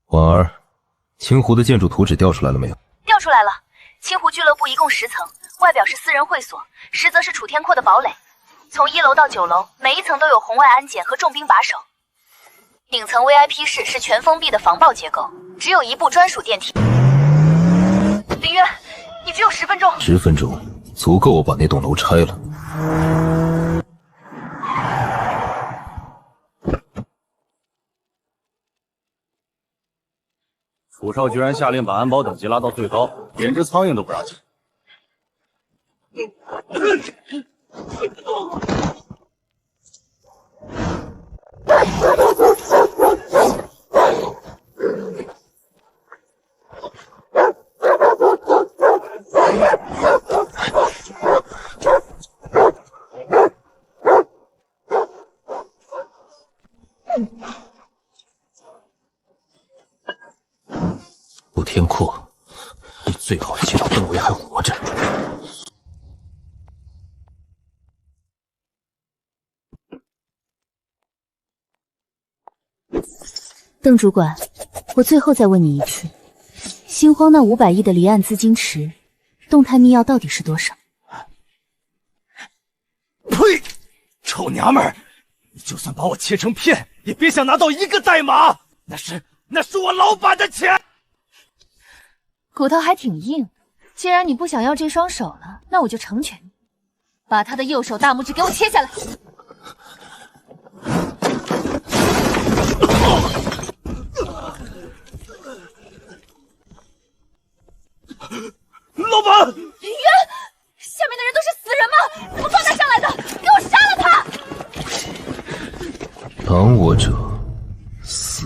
婉儿，青湖的建筑图纸调出来了没有？调出来了。青湖俱乐部一共10层，外表是私人会所，实则是楚天阔的堡垒。从1楼到9楼，每一层都有红外安检和重兵把守。顶层 VIP 室是全封闭的防爆结构，只有1部专属电梯。林渊，你只有10分钟。10分钟足够我把那栋楼拆了。楚少居然下令把安保等级拉到最高，连只苍蝇都不让进。楚天阔，你最好祈祷邓维还活着。邓主管，我最后再问你一次，新荒那500亿的离岸资金池，动态密钥到底是多少？呸！臭娘们儿，你就算把我切成片，也别想拿到1个代码，那是我老板的钱。骨头还挺硬，既然你不想要这双手了，那我就成全你，把他的右手大拇指给我切下来。老板，林渊，下面的人都是死人吗？怎么放他上来的？给我杀了他！挡我者死。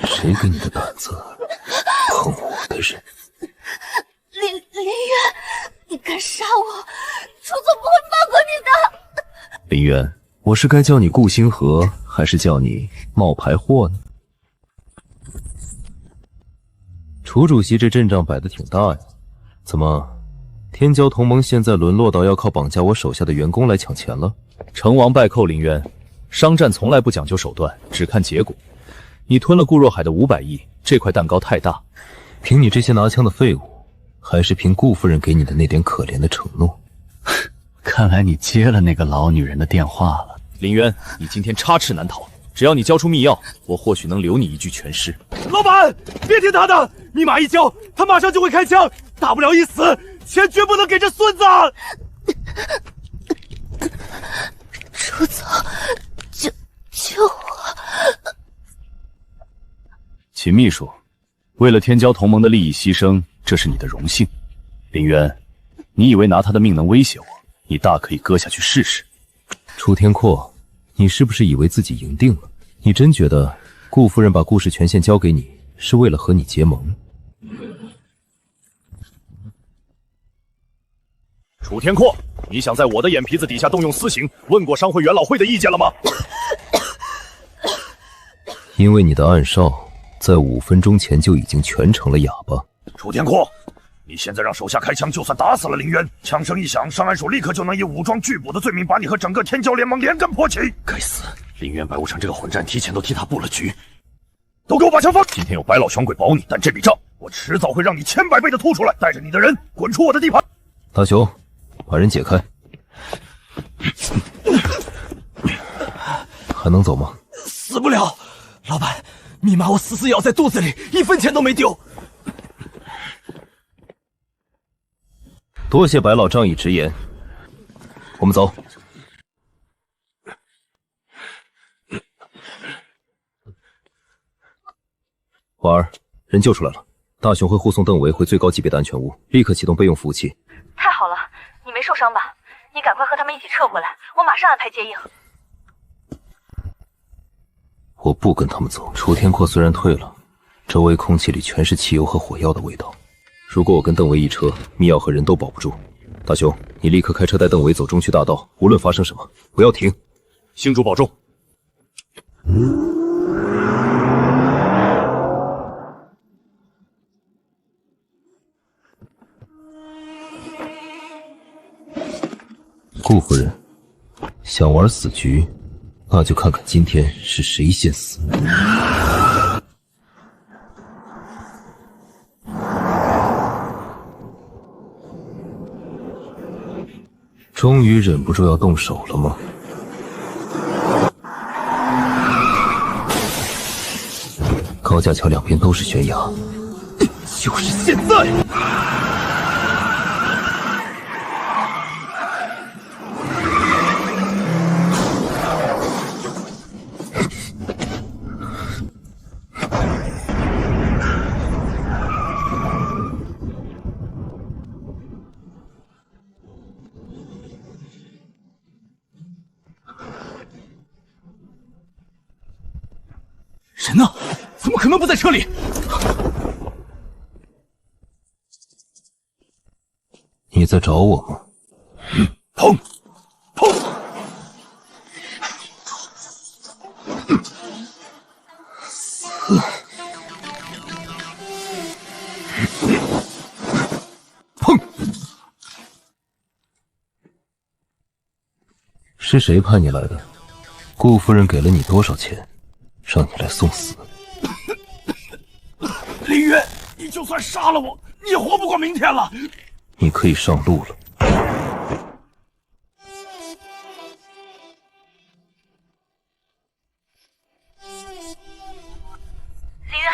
谁给你的胆子碰我的人？林渊，你敢杀我，楚总不会放过你的。林渊，我是该叫你顾星河，还是叫你冒牌货呢？楚主席这阵仗摆得挺大呀，怎么，天骄同盟现在沦落到要靠绑架我手下的员工来抢钱了？成王败寇，林渊，商战从来不讲究手段，只看结果。你吞了顾若海的500亿，这块蛋糕太大。凭你这些拿枪的废物，还是凭顾夫人给你的那点可怜的承诺？看来你接了那个老女人的电话了。林渊，你今天插翅难逃，只要你交出密钥，我或许能留你一具全尸。老板，别听他的，密码一交，他马上就会开枪，大不了一死，钱绝不能给这孙子。楚总，救我！秦秘书，为了天骄同盟的利益牺牲，这是你的荣幸。林渊，你以为拿他的命能威胁我？你大可以割下去试试。楚天阔，你是不是以为自己赢定了？你真觉得顾夫人把顾氏权限交给你，是为了和你结盟？楚天阔，你想在我的眼皮子底下动用私刑，问过商会元老会的意见了吗？因为你的暗哨在5分钟前就已经全成了哑巴。楚天阔，你现在让手下开枪，就算打死了林渊，枪声一响，上岸署立刻就能以武装拒捕的罪名把你和整个天骄联盟连根破起。该死，林渊白无常这个混战提前都替他布了局。都给我把枪放！今天有白老穷鬼保你，但这笔账我迟早会让你千百倍的吐出来。带着你的人滚出我的地盘！大雄，把人解开。还能走吗？死不了，老板，密码我死死咬在肚子里，1分钱都没丢。多谢白老仗义直言，我们走。婉儿，人救出来了，大雄会护送邓维回最高级别的安全屋，立刻启动备用服务器。太好了，你没受伤吧？你赶快和他们一起撤回来，我马上安排接应。我不跟他们走。楚天阔虽然退了，周围空气里全是汽油和火药的味道。如果我跟邓维一车，密钥和人都保不住。大雄，你立刻开车带邓维走中区大道，无论发生什么，不要停。星主保重。顾夫人，想玩死局，那就看看今天是谁先死。终于忍不住要动手了吗？高架桥两边都是悬崖，就是现在！人呢？怎么可能不在车里？你在找我吗？砰！砰！砰！是谁派你来的？顾夫人给了你多少钱？让你来送死。林渊，你就算杀了我，你也活不过明天了。你可以上路了。林渊，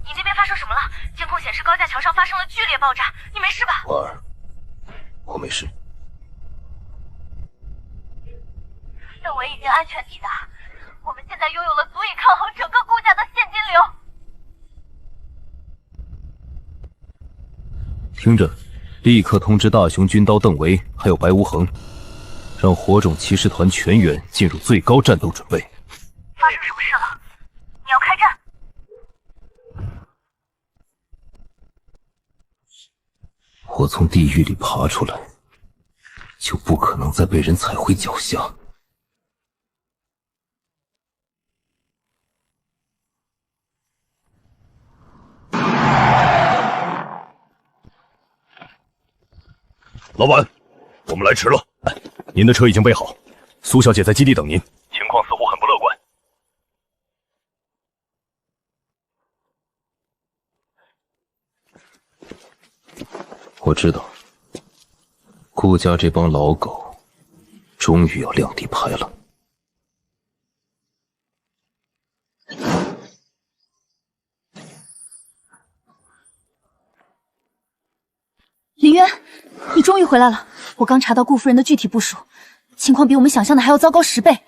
你那边发生什么了？监控显示高架桥上发生了剧烈爆炸，你没事吧？婉儿，我没事。邓维已经安全抵达。我们现在拥有了足以抗衡整个顾家的现金流。听着，立刻通知大雄、军刀、邓维，还有白无恒，让火种骑士团全员进入最高战斗准备。发生什么事了？你要开战？我从地狱里爬出来，就不可能再被人踩回脚下。老板，我们来迟了。您的车已经备好，苏小姐在基地等您。情况似乎很不乐观。我知道，顾家这帮老狗终于要亮底牌了。林渊，你终于回来了！我刚查到顾夫人的具体部署，情况比我们想象的还要糟糕10倍。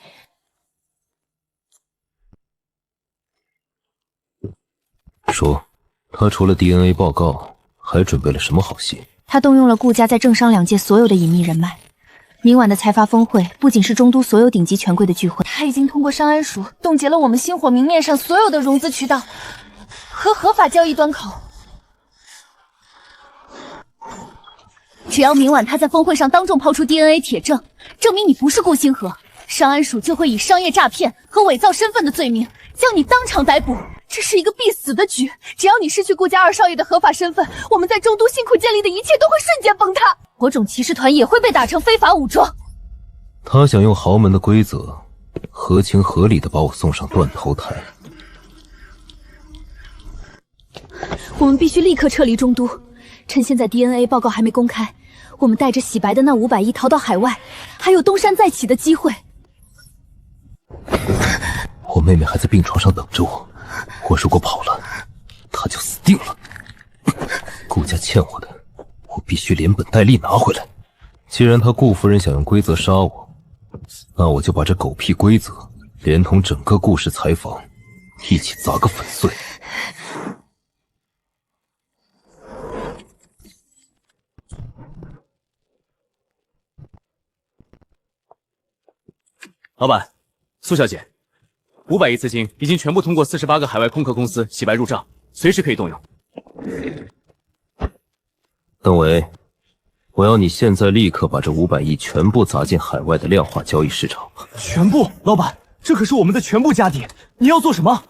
说，他除了 DNA 报告，还准备了什么好戏？他动用了顾家在政商两界所有的隐秘人脉。明晚的财阀峰会不仅是中都所有顶级权贵的聚会，他已经通过商安署冻结了我们星火明面上所有的融资渠道和合法交易端口。只要明晚他在峰会上当众抛出 DNA 铁证，证明你不是顾星河，商安署就会以商业诈骗和伪造身份的罪名将你当场逮捕，这是一个必死的局，只要你失去顾家二少爷的合法身份，我们在中都辛苦建立的一切都会瞬间崩塌，火种骑士团也会被打成非法武装。他想用豪门的规则，合情合理的把我送上断头台。我们必须立刻撤离中都，趁现在 DNA 报告还没公开，我们带着洗白的那500亿逃到海外，还有东山再起的机会。我妹妹还在病床上等着我，我如果跑了，她就死定了。顾家欠我的，我必须连本带利拿回来。既然他顾夫人想用规则杀我，那我就把这狗屁规则连同整个顾氏财坊一起砸个粉碎。老板，苏小姐，500亿资金已经全部通过48个海外空壳公司洗白入账，随时可以动用。邓伟，我要你现在立刻把这500亿全部砸进海外的量化交易市场。全部？老板，这可是我们的全部家底，你要做什么？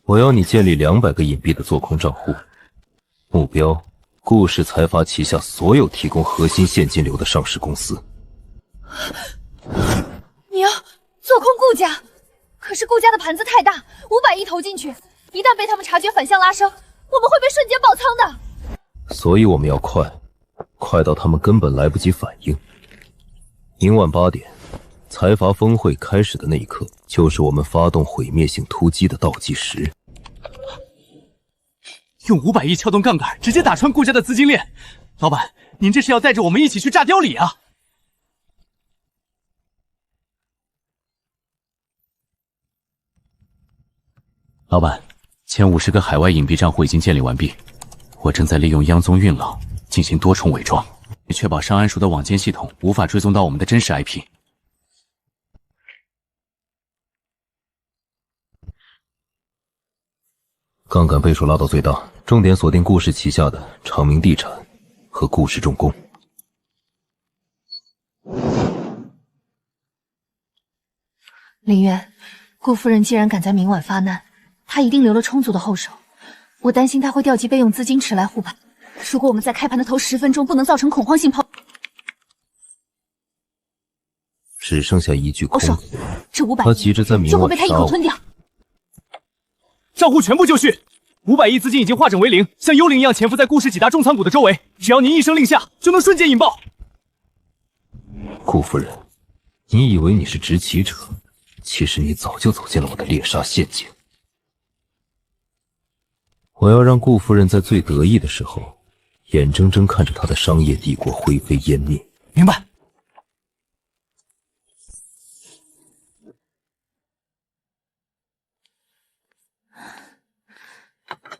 我要你建立200个隐蔽的做空账户，目标顾氏财阀旗下所有提供核心现金流的上市公司。你要做空顾家，可是顾家的盘子太大，500亿投进去，一旦被他们察觉反向拉升，我们会被瞬间爆仓的。所以我们要快到他们根本来不及反应。明晚8点，财阀峰会开始的那一刻，就是我们发动毁灭性突击的倒计时。用500亿撬动杠杆，直接打穿顾家的资金链。老板，您这是要带着我们一起去炸雕里啊？老板，前50个海外隐蔽账户已经建立完毕，我正在利用央宗运浪进行多重伪装，以确保上安熟的网监系统无法追踪到我们的真实 IP。杠杆倍数拉到最大，重点锁定顾氏旗下的长明地产和顾氏重工。林渊，顾夫人既然敢在明晚发难，她一定留了充足的后手。我担心她会调集备用资金池来护盘。如果我们在开盘的头10分钟不能造成恐慌性抛，只剩下一具空。这500亿他急着在明晚就会被他一口吞掉。账户全部就绪，500亿资金已经化整为零，像幽灵一样潜伏在顾氏几大重仓股的周围。只要您一声令下，就能瞬间引爆。顾夫人，你以为你是执棋者，其实你早就走进了我的猎杀陷阱。我要让顾夫人在最得意的时候，眼睁睁看着她的商业帝国灰飞烟灭。明白。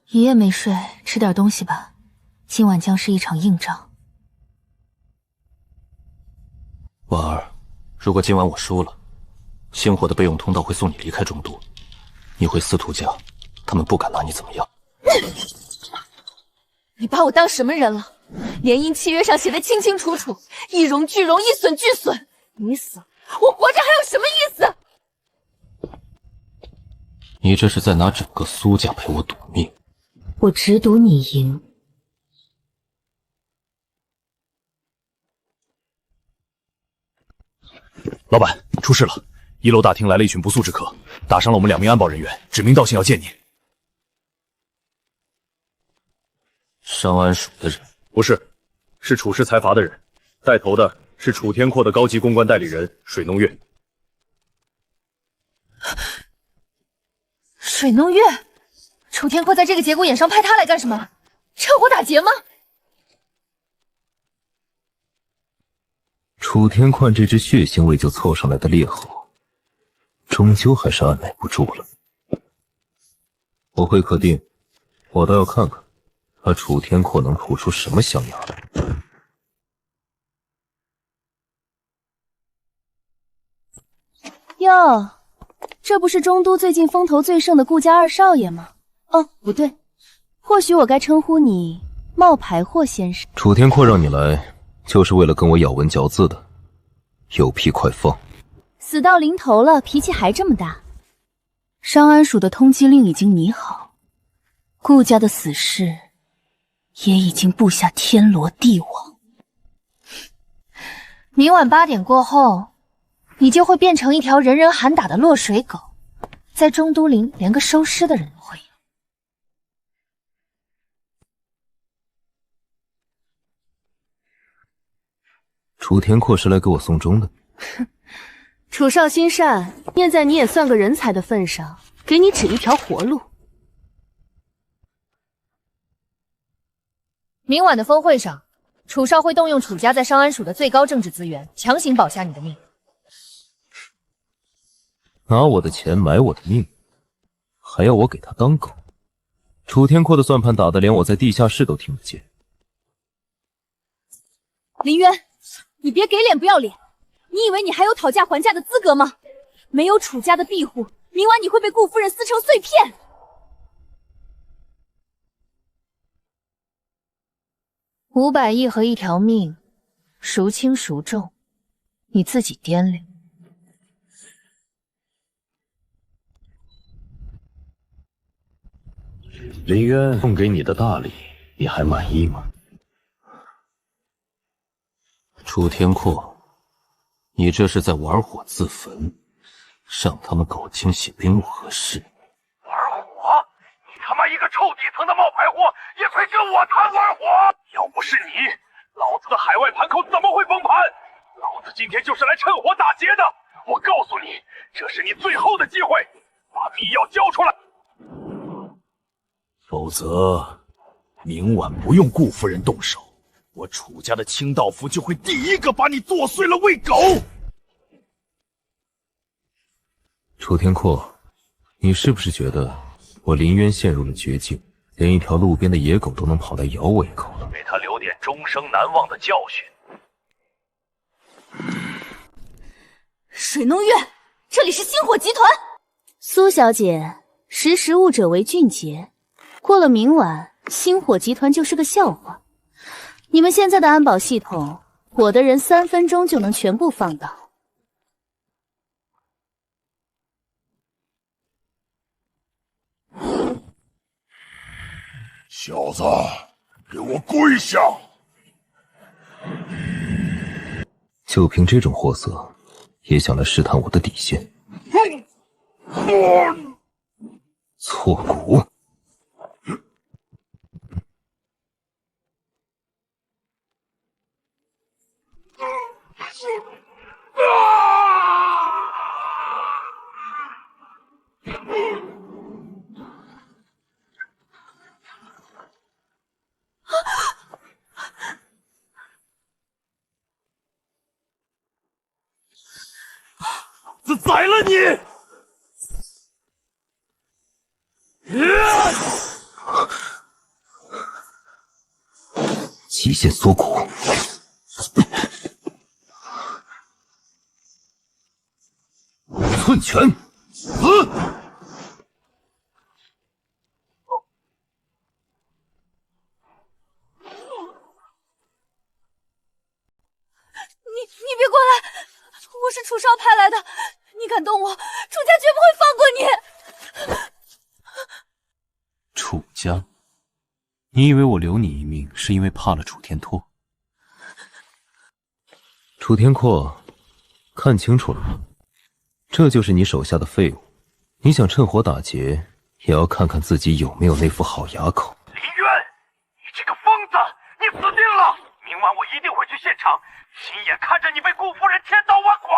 一夜没睡，吃点东西吧。今晚将是一场硬仗。婉儿，如果今晚我输了，星火的备用通道会送你离开中都，你回司徒家，他们不敢拿你怎么样。你把我当什么人了？联姻契约上写的清清楚楚，一荣俱荣，一损俱损。你死了，我活着还有什么意思？你这是在拿整个苏家陪我赌命。我只赌你赢。老板，出事了！1楼大厅来了一群不速之客，打伤了我们2名安保人员，指名道姓要见你。上安蜀的人？不是，是楚氏财阀的人，带头的是楚天阔的高级公关代理人水弄月。水弄月，楚天阔在这个节骨眼上派他来干什么？趁火打劫吗？楚天宽这只血腥味就凑上来的猎猴，终究还是按耐不住了。我回客定，我倒要看看他楚天阔能吐出什么象牙来。哟，这不是中都最近风头最盛的顾家二少爷吗？哦，不对，或许我该称呼你冒牌货先生。楚天阔让你来，就是为了跟我咬文嚼字的，有屁快放！死到临头了，脾气还这么大。商安署的通缉令已经拟好，顾家的死事也已经布下天罗地网。明晚8点过后，你就会变成一条人人喊打的落水狗，在中都陵连个收尸的人都会有。楚天阔是来给我送终的。楚少心善，念在你也算个人才的份上，给你指一条活路。明晚的峰会上，楚少会动用楚家在商安署的最高政治资源，强行保下你的命。拿我的钱买我的命，还要我给他当狗？楚天阔的算盘打得连我在地下室都听得见。林渊，你别给脸不要脸！你以为你还有讨价还价的资格吗？没有楚家的庇护，明晚你会被顾夫人撕成碎片。500亿和1条命，孰轻孰重，你自己掂量。林渊送给你的大礼，你还满意吗？楚天阔，你这是在玩火自焚，让他们搞清醒兵我何事？玩火？你他妈一个臭底层的冒牌货，也配跟我谈玩火？要不是你，老子的海外盘口怎么会崩盘？老子今天就是来趁火打劫的！我告诉你，这是你最后的机会，把密钥交出来，否则明晚不用顾夫人动手，我楚家的清道夫就会第一个把你剁碎了喂狗。楚天阔，你是不是觉得我林渊陷入了绝境，连一条路边的野狗都能跑来咬我一口了？给他留点终生难忘的教训。水弄月，这里是星火集团。苏小姐，识时务者为俊杰。过了明晚，星火集团就是个笑话。你们现在的安保系统，我的人3分钟就能全部放倒。小子，给我跪下！就凭这种货色，也想来试探我的底线？错骨！宰了你！极限锁骨，寸拳，死！你别过来！我是楚少派来的，你敢动我，楚家绝不会放过你！楚家，你以为我留你一命是因为怕了楚天拓？楚天阔，看清楚了吗？这就是你手下的废物。你想趁火打劫，也要看看自己有没有那副好牙口。林渊，你这个疯子，你死定了！明晚我一定会去现场，亲眼看着你被顾夫人千刀万剐！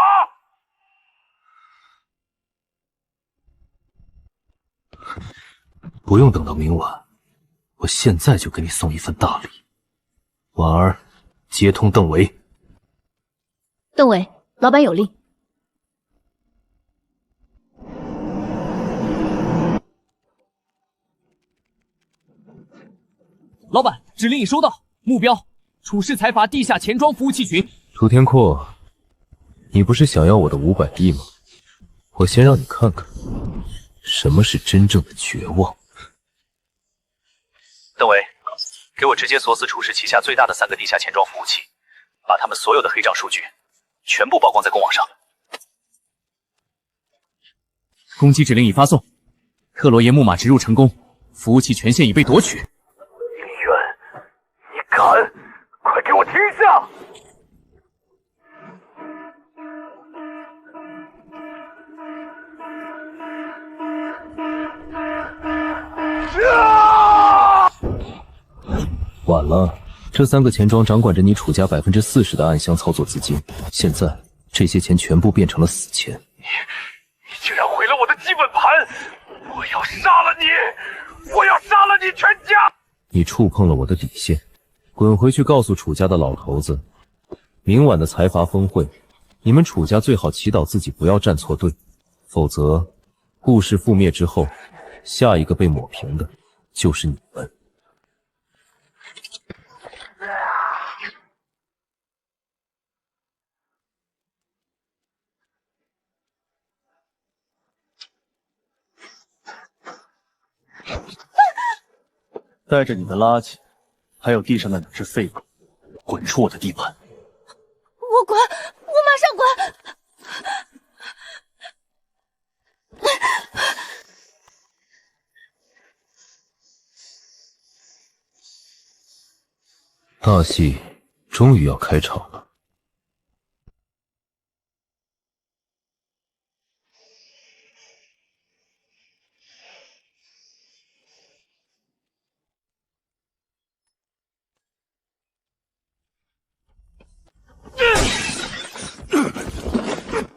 不用等到明晚，我现在就给你送一份大礼。婉儿，接通邓维。邓伟，老板有令。老板，指令已收到，目标楚氏财阀地下钱庄服务器群。楚天阔，你不是想要我的500亿吗？我先让你看看什么是真正的绝望。邓伟，给我直接锁死楚氏旗下最大的3个地下钱庄服务器，把他们所有的黑账数据全部曝光在公网上。攻击指令已发送，克罗耶木马植入成功，服务器权限已被夺取。林渊，你敢？快给我停下！晚了，这3个钱庄掌管着你楚家40%的暗箱操作资金，现在这些钱全部变成了死钱。你竟然毁了我的基本盘！我要杀了你！我要杀了你全家！你触碰了我的底线，滚回去告诉楚家的老头子，明晚的财阀峰会，你们楚家最好祈祷自己不要站错队，否则顾氏覆灭之后，下一个被抹平的就是你们。带着你的垃圾，还有地上的2只废狗，滚出我的地盘！我滚，我马上滚！大戏终于要开场了。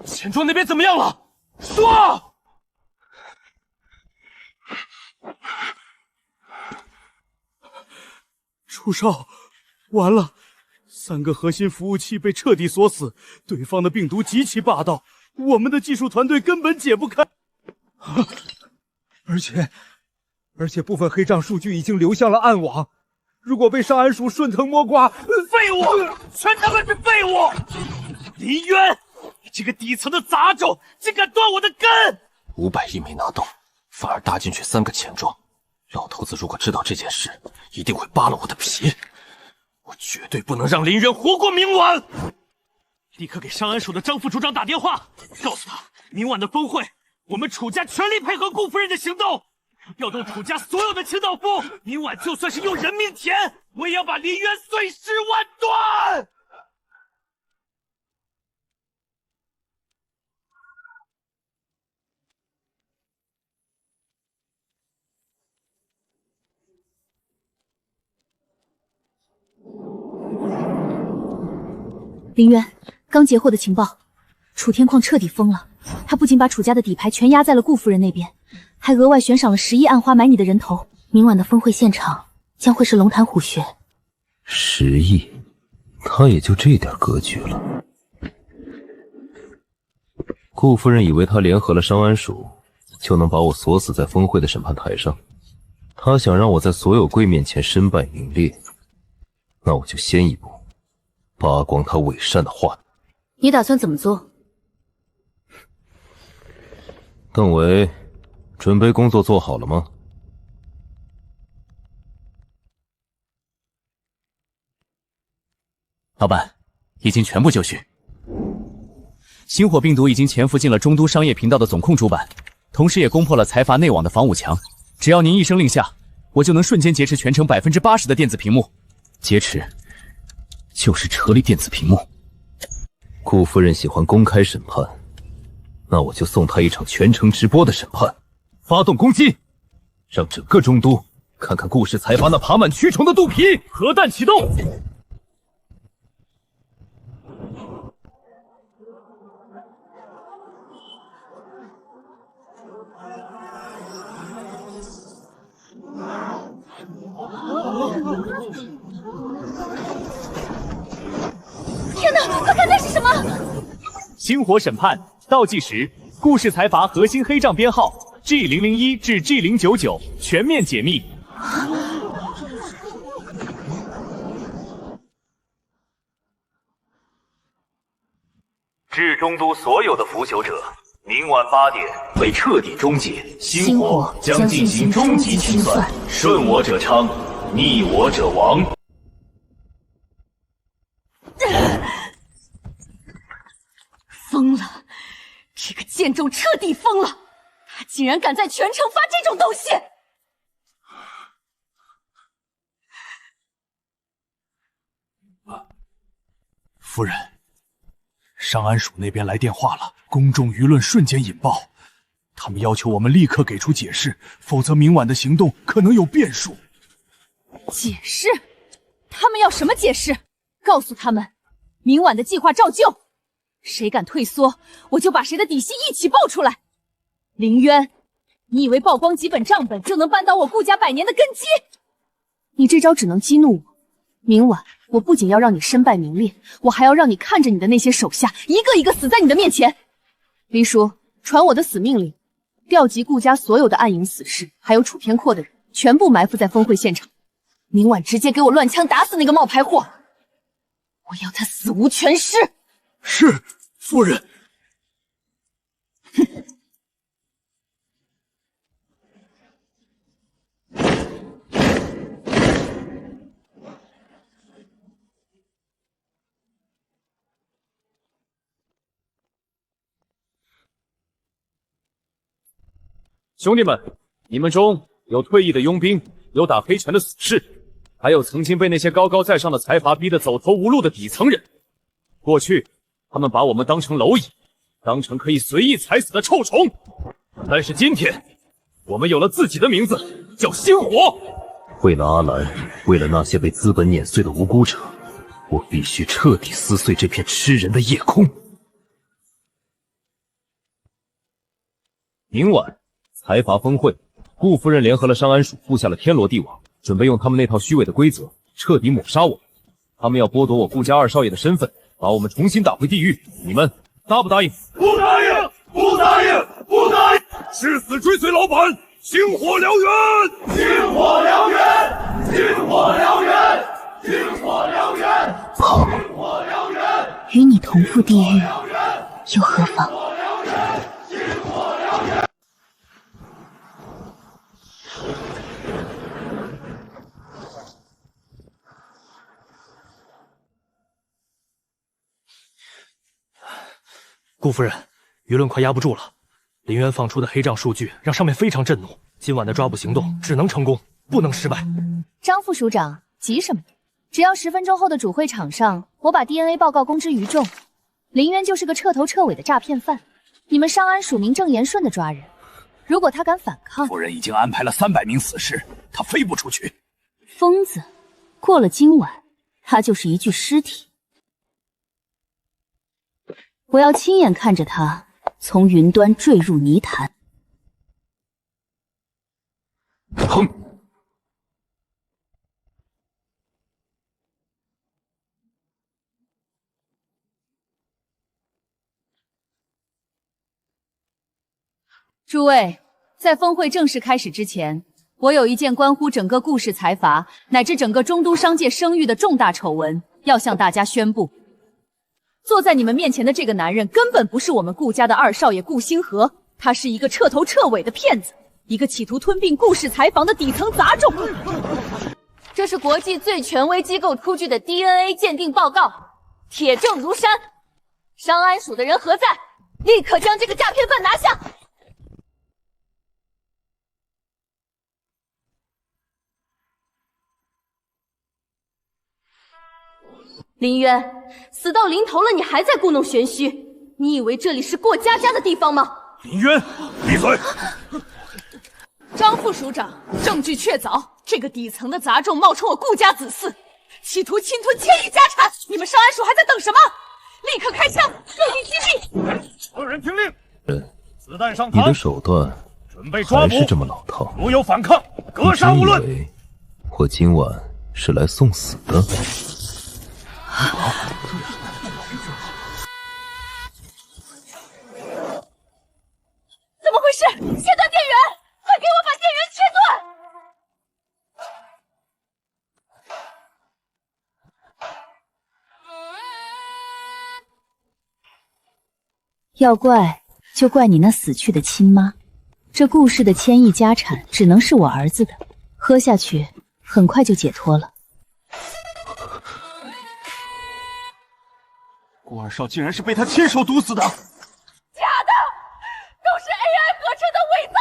钱庄那边怎么样了？说！楚少，完了，3个核心服务器被彻底锁死，对方的病毒极其霸道，我们的技术团队根本解不开。而且部分黑账数据已经流向了暗网，如果被上岸署顺藤摸瓜，废物，全他妈是废物！林渊，你这个底层的杂种，竟敢断我的根！500亿没拿动，反而搭进去3个钱庄。老头子如果知道这件事，一定会扒了我的皮。我绝对不能让林渊活过明晚！立刻给上安署的张副组长打电话，告诉他明晚的峰会，我们楚家全力配合顾夫人的行动，调动楚家所有的清道夫。明晚就算是用人命填，我也要把林渊碎尸万段！林渊，刚截获的情报，楚天矿彻底疯了。他不仅把楚家的底牌全压在了顾夫人那边，还额外悬赏了10亿暗花买你的人头。明晚的峰会现场将会是龙潭虎穴。10亿，他也就这点格局了。顾夫人以为他联合了商安署，就能把我锁死在峰会的审判台上。他想让我在所有柜面前身败名裂，那我就先一步扒光他伪善的画。你打算怎么做？邓伟，准备工作做好了吗？老板，已经全部就绪。星火病毒已经潜伏进了中都商业频道的总控主板，同时也攻破了财阀内网的防武墙。只要您一声令下，我就能瞬间劫持全城80%的电子屏幕。劫持就是撤离电子屏幕。顾夫人喜欢公开审判，那我就送她一场全程直播的审判，发动攻击，让整个中都看看顾氏财阀那爬满蛆虫的肚皮。核弹启动！天哪，快看那是什么！星火审判倒计时，顾氏财阀核心黑账编号 G001 至 G099 全面解密。致中都所有的腐朽者，明晚8点会彻底终结。星火将进行终极清算，顺我者昌，逆我者亡。疯了！这个贱种彻底疯了！竟然敢在全城发这种东西！夫人，上安署那边来电话了，公众舆论瞬间引爆，他们要求我们立刻给出解释，否则明晚的行动可能有变数。解释？他们要什么解释？告诉他们，明晚的计划照旧，谁敢退缩，我就把谁的底细一起爆出来。林渊，你以为曝光几本账本就能扳倒我顾家100年的根基？你这招只能激怒我。明晚我不仅要让你身败名裂，我还要让你看着你的那些手下一个一个死在你的面前。黎叔，传我的死命令，调集顾家所有的暗影死士，还有楚天阔的人，全部埋伏在峰会现场。明晚直接给我乱枪打死那个冒牌货！我要他死无全尸！是，夫人。兄弟们，你们中有退役的佣兵，有打黑拳的死士，还有曾经被那些高高在上的财阀逼得走投无路的底层人。过去，他们把我们当成蝼蚁，当成可以随意踩死的臭虫。但是今天，我们有了自己的名字，叫星火。为了阿兰，为了那些被资本碾碎的无辜者，我必须彻底撕碎这片吃人的夜空。明晚财阀峰会，顾夫人联合了商安署，布下了天罗地网，准备用他们那套虚伪的规则彻底抹杀我们。他们要剥夺我顾家二少爷的身份，把我们重新打回地狱。你们答不答应？不答应！不答应！不答应！誓死追随老板，星火燎原！星火燎原！星火燎原！星火燎原！星火燎原！与你同赴地狱，又何妨？顾夫人，舆论快压不住了。林渊放出的黑账数据让上面非常震怒，今晚的抓捕行动只能成功，不能失败。张副署长，急什么？只要10分钟后的主会场上，我把 DNA 报告公之于众。林渊就是个彻头彻尾的诈骗犯，你们上安署名正言顺的抓人，如果他敢反抗，夫人已经安排了300名死士，他飞不出去。疯子，过了今晚，他就是一具尸体。我要亲眼看着他从云端坠入泥潭。哼！诸位，在峰会正式开始之前，我有一件关乎整个顾氏财阀乃至整个中都商界声誉的重大丑闻要向大家宣布。坐在你们面前的这个男人根本不是我们顾家的二少爷顾星河，他是一个彻头彻尾的骗子，一个企图吞并顾氏财阀的底层杂种。这是国际最权威机构出具的 DNA 鉴定报告，铁证如山。商安署的人何在？立刻将这个诈骗犯拿下！林渊，死到临头了，你还在故弄玄虚？你以为这里是过家家的地方吗？林渊，闭嘴！张副署长，证据确凿，这个底层的杂种冒充我顾家子嗣，企图侵吞千亿家产，你们上安署还在等什么？立刻开枪，落地击毙！所有人听令，子弹上你膛！的手段准备抓捕，还是这么老套。如有反抗，格杀勿论。你真以为我今晚是来送死的？怎么回事？切断电源！快给我把电源切断！要怪就怪你那死去的亲妈，这顾氏的千亿家产只能是我儿子的，喝下去很快就解脱了。顾二少竟然是被他亲手毒死的！假的，都是 AI 合成的伪造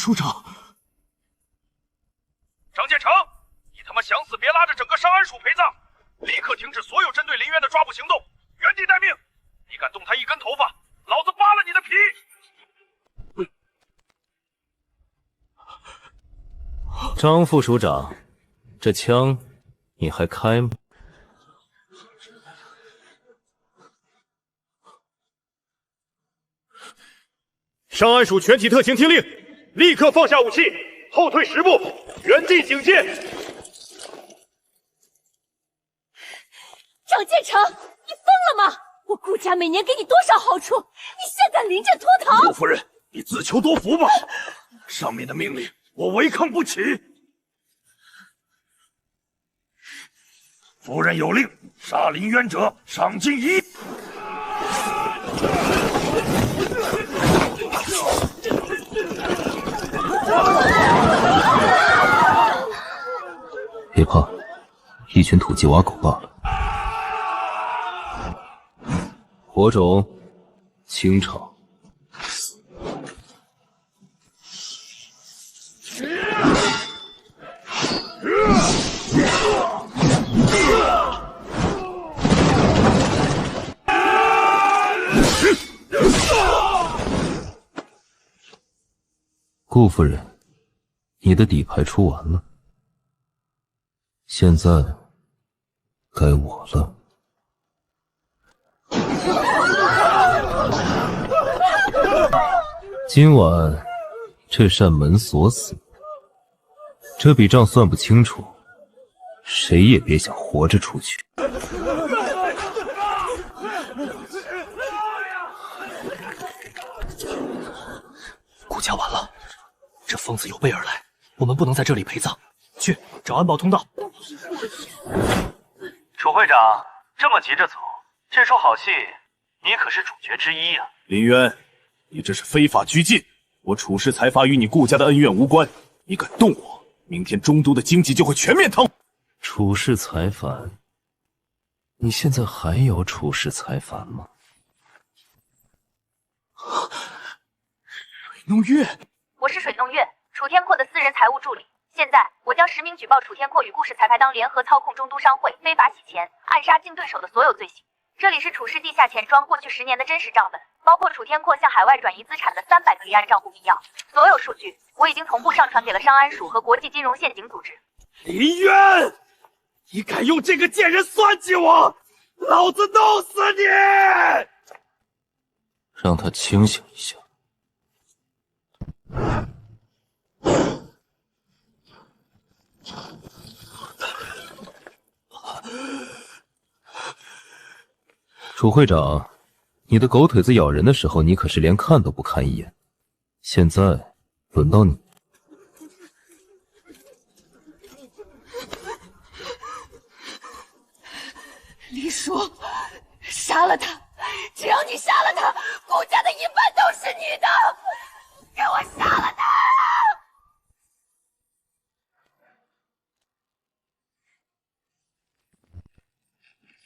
署长。张建成，你他妈想死别拉着整个上安署陪葬，立刻停止所有针对林渊的抓捕行动，原地待命！你敢动他一根头发，老子扒了你的皮！张副署长，这枪你还开吗？上安署全体特勤听令，立刻放下武器，后退10步，原地警戒。张建成，你疯了吗？我顾家每年给你多少好处，你现在临阵脱逃？顾夫人，你自求多福吧。上面的命令我违抗不起。夫人有令，杀林渊者赏金1。别怕，一群土鸡瓦狗罢了。火种，清场。顾夫人，你的底牌出完了，现在该我了。今晚这扇门锁死，这笔账算不清楚，谁也别想活着出去。顾家完了，这疯子有备而来，我们不能在这里陪葬，去找安保通道。楚会长，这么急着走，这出好戏你可是主角之一啊！林渊，你这是非法拘禁！我楚氏财阀与你顾家的恩怨无关，你敢动我，明天中都的经济就会全面瘫痪。楚氏财阀，你现在还有楚氏财阀吗？水弄月，我是水弄月，楚天阔的私人财务助理。现在我将实名举报楚天阔与顾氏财阀当联合操控中都商会，非法洗钱、暗杀竞对手的所有罪行。这里是楚氏地下钱庄过去10年的真实账本，包括楚天阔向海外转移资产的300个离岸账户密钥，所有数据我已经同步上传给了商安署和国际金融陷阱组织。林渊，你敢用这个贱人算计我，老子弄死你！让他清醒一下。楚会长，你的狗腿子咬人的时候，你可是连看都不看一眼。现在轮到你。李叔，杀了他！只要你杀了他，顾家的一半都是你的！给我杀了他！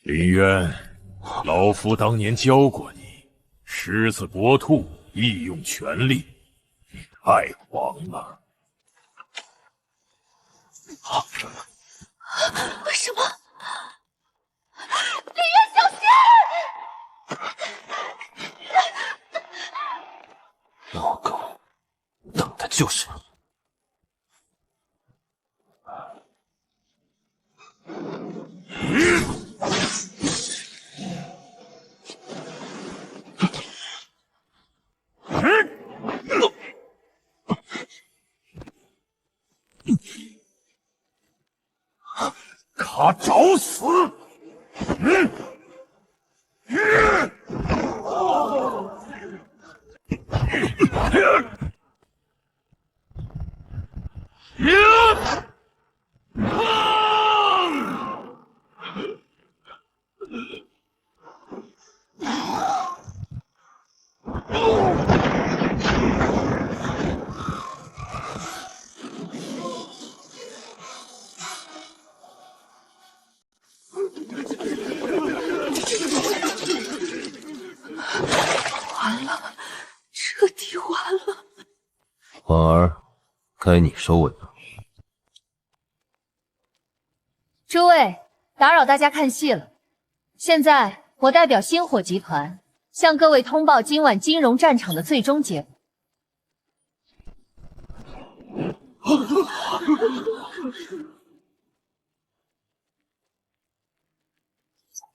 林渊，老夫当年教过你，狮子搏兔，义用全力，你太狂了。为什么？林渊，小心！老狗，等的就是你。他找死！完了，彻底完了。婉儿，该你收尾了。诸位，打扰大家看戏了。现在我代表星火集团向各位通报今晚金融战场的最终结果。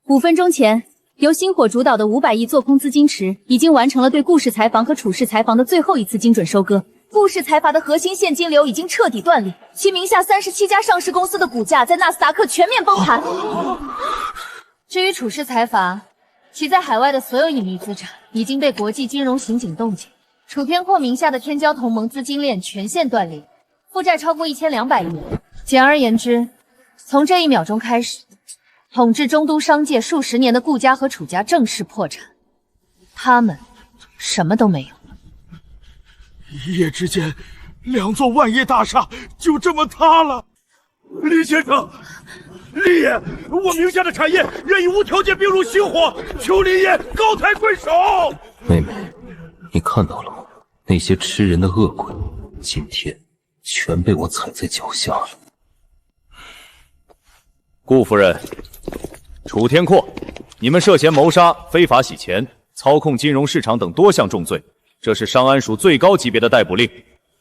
5分钟前，由星火主导的500亿做空资金池已经完成了对顾氏财阀和楚氏财阀的最后一次精准收割。顾氏财阀的核心现金流已经彻底断裂，其名下37家上市公司的股价在纳斯达克全面崩盘。至于楚氏财阀，其在海外的所有隐秘资产已经被国际金融刑警冻结，楚天阔名下的天骄同盟资金链全线断裂，负债超过1200亿。简而言之，从这1秒钟开始，统治中都商界数十年的顾家和楚家正式破产，他们什么都没有。一夜之间，2座万业大厦就这么塌了。李先生，李爷，我名下的产业愿意无条件并入星火，求李爷高抬贵手。妹妹，你看到了吗？那些吃人的恶鬼，今天全被我踩在脚下了。顾夫人，楚天阔，你们涉嫌谋杀、非法洗钱、操控金融市场等多项重罪，这是商安署最高级别的逮捕令，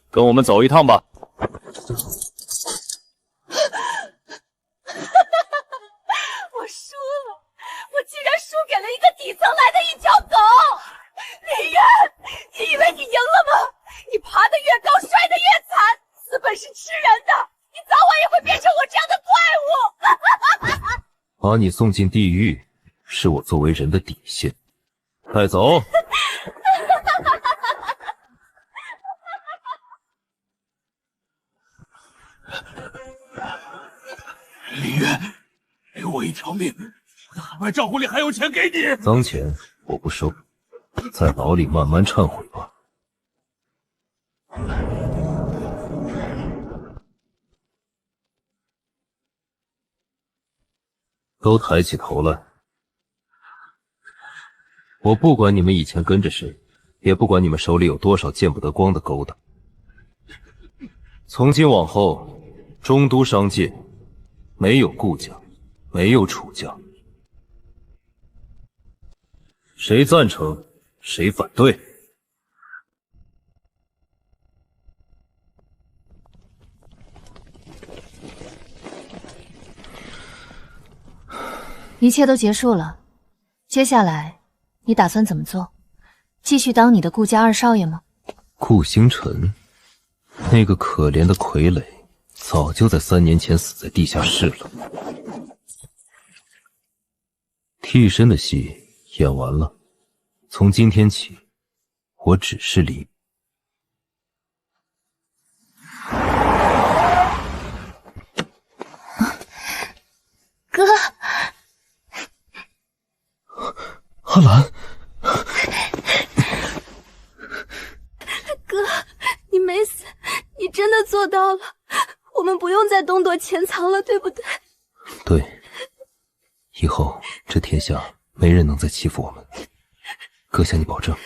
跟我们走一趟吧。我输了，我居然输给了一个底层来的一条狗！李渊，你以为你赢了吗？你爬得越高，摔得越惨。资本是吃人的，你早晚也会变成我这样的怪物。把你送进地狱，是我作为人的底线。带走。李渊，给我一条命，我的海外账户里还有钱给你。脏钱我不收，在牢里慢慢忏悔吧。都抬起头来！我不管你们以前跟着谁，也不管你们手里有多少见不得光的勾当。从今往后，中都商界没有顾家，没有楚家。谁赞成，谁反对？一切都结束了，接下来你打算怎么做？继续当你的顾家二少爷吗？顾星辰，那个可怜的傀儡，早就在3年前死在地下室了。替身的戏演完了，从今天起，我只是李。哥，阿兰，哥，你没死，你真的做到了，我们不用再东躲潜藏了，对不对？对，以后这天下没人能再欺负我们，哥向你保证。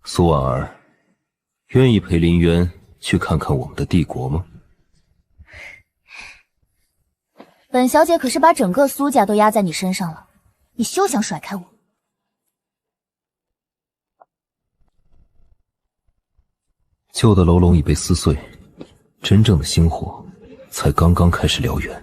苏婉儿，愿意陪林渊去看看我们的帝国吗？本小姐可是把整个苏家都压在你身上了，你休想甩开我！旧的楼笼已被撕碎，真正的星火才刚刚开始燎原。